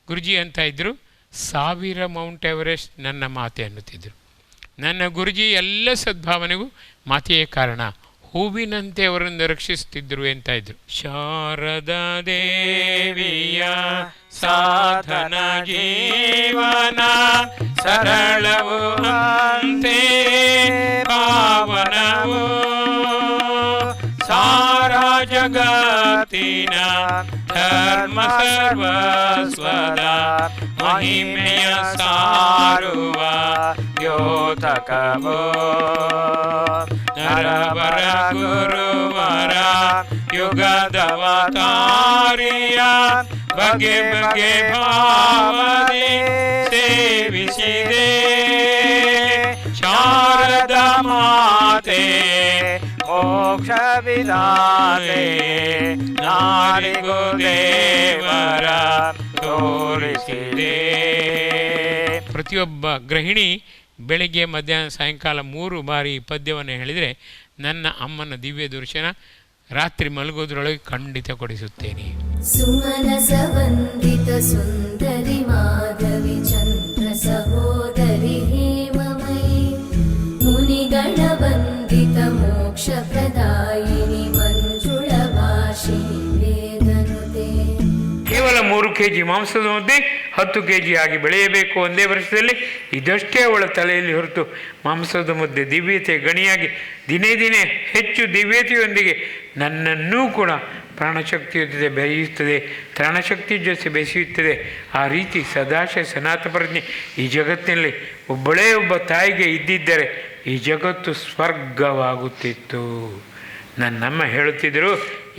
ಗುರುಜಿ ಅಂತ ಇದ್ದರು, 1000 ಮೌಂಟ್ ಎವರೆಸ್ಟ್ ನನ್ನ ಮಾತೆ ಅನ್ನುತ್ತಿದ್ದರು. ನನ್ನ ಗುರುಜಿ ಎಲ್ಲ ಸದ್ಭಾವನೆಗೂ ಮಾತೆಯೇ ಕಾರಣ. ಹೂವಿನಂತೆ ಅವರನ್ನು ರಕ್ಷಿಸ್ತಿದ್ರು ಅಂತ ಇದ್ರು. ಶಾರದಾ ದೇವಿಯ ಸಾಧನ ಜೀವನ ಸರಳವು ಅಂತೆ ಪಾವನವು, ಸಾರಾ ಜಗತ್ತಿನ ಧರ್ಮ ಸರ್ವಸ್ವದ ಮಹಿಮೆಯ ಸಾರುವ ದ್ಯೋತಕವೋ, ನರವರ ಗುರುವರ ಯುಗದವತಾರಿಯ ಬಗೆ ಬಗೆ ಭಾವನೆ ಸೇವಿಸಿದೆ. ಶಾರದಾ ಮಾತೆ ಮೋಕ್ಷ ವಿಧಾನೆ ನಾರಿಗೂ ದೇವರ ತೋರಿಸಿದೆ. ಪ್ರತಿಯೊಬ್ಬ ಗೃಹಿಣಿ ಬೆಳಿಗ್ಗೆ ಮಧ್ಯಾಹ್ನ ಸಾಯಂಕಾಲ 3 ಬಾರಿ ಪದ್ಯವನ್ನು ಹೇಳಿದರೆ ನನ್ನ ಅಮ್ಮನ ದಿವ್ಯ ದರ್ಶನ ರಾತ್ರಿ ಮಲಗೋದ್ರೊಳಗೆ ಖಂಡಿತ ಕೊಡಿಸುತ್ತೇನೆ. ಸುಮನಸ ವಂದಿತ ಸುಂದರಿ ಮಾಧವಿ ಚಂದ್ರ ಸಹೋದರಿ ಹೇಮಮಯಿ, ಮುನಿಗಣ ವಂದಿತ ಮೋಕ್ಷ ಪ್ರದಾಯಿನಿ ಮಂಜುಳ ಭಾಷಿಣಿ ವೇದನುತೆ. ಕೇವಲ 3 kg ಮಾಂಸದ ಮುದ್ದೆ 10 kg ಆಗಿ ಬೆಳೆಯಬೇಕು ಒಂದೇ ವರ್ಷದಲ್ಲಿ. ಇದಷ್ಟೇ ಅವಳ ತಲೆಯಲ್ಲಿ ಹೊರತು ಮಾಂಸದ ಮುದ್ದೆ ದಿವ್ಯತೆ ಗಣಿಯಾಗಿ ದಿನೇ ದಿನೇ ಹೆಚ್ಚು ದಿವ್ಯತೆಯೊಂದಿಗೆ ನನ್ನನ್ನೂ ಕೂಡ ಪ್ರಾಣಶಕ್ತಿ ಜೊತೆ ಬೆರೆಯುತ್ತದೆ, ಪ್ರಾಣಶಕ್ತಿ ಜೊತೆ ಬೆಸೆಯುತ್ತದೆ. ಆ ರೀತಿ ಸದಾಶಯ ಸನಾತನ ಪ್ರಜ್ಞೆ ಈ ಜಗತ್ತಿನಲ್ಲಿ ಒಬ್ಬಳೇ ಒಬ್ಬ ತಾಯಿಗೆ ಇದ್ದಿದ್ದರೆ ಈ ಜಗತ್ತು ಸ್ವರ್ಗವಾಗುತ್ತಿತ್ತು. ನನ್ನಮ್ಮ ಹೇಳುತ್ತಿದ್ದರು,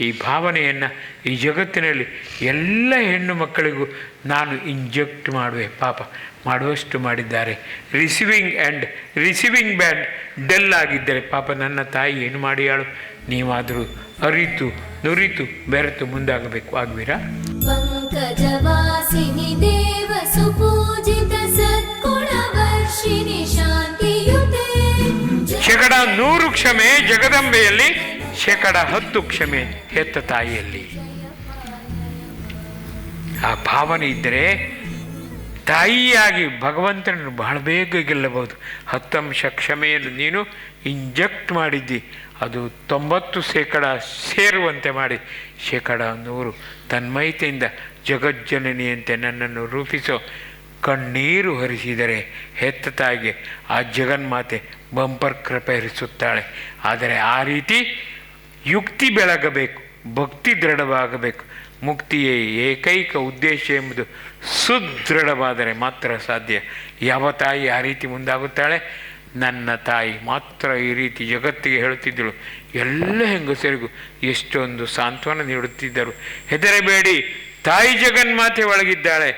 ಈ ಭಾವನೆಯನ್ನು ಈ ಜಗತ್ತಿನಲ್ಲಿ ಎಲ್ಲ ಹೆಣ್ಣು ಮಕ್ಕಳಿಗೂ ನಾನು ಇಂಜೆಕ್ಟ್ ಮಾಡುವೆ. ಪಾಪ ಮಾಡುವಷ್ಟು ಮಾಡಿದ್ದಾರೆ. ರಿಸೀವಿಂಗ್ ಬ್ಯಾಂಡ್ ಡಲ್ ಆಗಿದ್ದರೆ ಪಾಪ ನನ್ನ ತಾಯಿ ಏನು ಮಾಡಿಯಾಳು. ನೀವಾದರೂ ಅರಿತು ನುರಿತು ಬೆರೆತು ಮುಂದಾಗಬೇಕು. ಆಗ್ವೀರಾ? ಪಂಕಜವಾಸಿನಿ ದೇವ ಸುಪೂಜಿತ ಸದ್ಗುಣವರ್ಷಿಣಿ ಶಾಂತಿಯುತೆ. 100% ಕ್ಷಮೆ ಜಗದಂಬೆಯಲ್ಲಿ, 10% ಕ್ಷಮೆ ಹೆತ್ತ ತಾಯಿಯಲ್ಲಿ. ಆ ಭಾವನೆ ಇದ್ದರೆ ತಾಯಿಯಾಗಿ ಭಗವಂತನನ್ನು ಬಹಳ ಬೇಗ ಗೆಲ್ಲಬಹುದು. 10% ಕ್ಷಮೆಯನ್ನು ನೀನು ಇಂಜೆಕ್ಟ್ ಮಾಡಿದ್ದಿ, ಅದು 90% ಸೇರುವಂತೆ ಮಾಡಿ 100% ತನ್ಮಯತೆಯಿಂದ ಜಗಜ್ಜನನಿಯಂತೆ ನನ್ನನ್ನು ರೂಪಿಸೋ ಕಣ್ಣೀರು ಹರಿಸಿದರೆ ಹೆತ್ತ ತಾಯಿಗೆ ಆ ಜಗನ್ಮಾತೆ ಬಂಪರ್ ಕೃಪೆ ಹರಿಸುತ್ತಾಳೆ. ಆದರೆ ಆ ರೀತಿ ಯುಕ್ತಿ ಬೆಳಗಬೇಕು, ಭಕ್ತಿ ದೃಢವಾಗಬೇಕು. ಮುಕ್ತಿಯೇ ಏಕೈಕ ಉದ್ದೇಶ ಎಂಬುದು ಸುದೃಢವಾದರೆ ಮಾತ್ರ ಸಾಧ್ಯ. ಯಾವ ತಾಯಿ ಆ ರೀತಿ ಮುಂದಾಗುತ್ತಾಳೆ? ನನ್ನ ತಾಯಿ ಮಾತ್ರ ಈ ರೀತಿ ಜಗತ್ತಿಗೆ ಹೇಳುತ್ತಿದ್ದಳು. ಎಲ್ಲ ಹೆಂಗಸರಿಗೂ ಎಷ್ಟೊಂದು ಸಾಂತ್ವನ ನೀಡುತ್ತಿದ್ದರು. ಹೆದರಬೇಡಿ, ತಾಯಿ ಜಗನ್ಮಾತೆ ಒಳಗಿದ್ದಾಳೆ,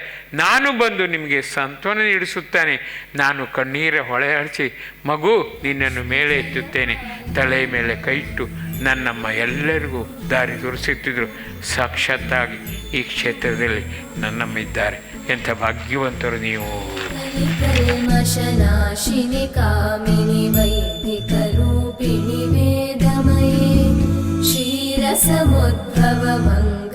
ನಾನು ಬಂದು ನಿಮಗೆ ಸಾಂತ್ವನ ನೀಡಿಸುತ್ತಾನೆ. ನಾನು ಕಣ್ಣೀರ ಹೊಳೆ ಹರಿಸಿ ಮಗು ನಿನ್ನನ್ನು ಮೇಲೆ ಎತ್ತುತ್ತೇನೆ. ತಲೆ ಮೇಲೆ ಕೈ ಇಟ್ಟು ನನ್ನಮ್ಮ ಎಲ್ಲರಿಗೂ ದಾರಿ ತೋರಿಸುತ್ತಿದ್ದರು. ಸಾಕ್ಷಾತ್ತಾಗಿ ಈ ಕ್ಷೇತ್ರದಲ್ಲಿ ನನ್ನಮ್ಮ ಇದ್ದಾರೆ. ಎಂಥ ಭಾಗ್ಯವಂತರು ನೀವು. ಕಲ್ಮಶನಾಶಿನಿ ಕಾಮಿನಿ ವೈದಿಕ ರೂಪಿಣಿ ವೇದಮಯೇ ಕ್ಷೀರಸಮುದ್ಭವ ಮಂಗ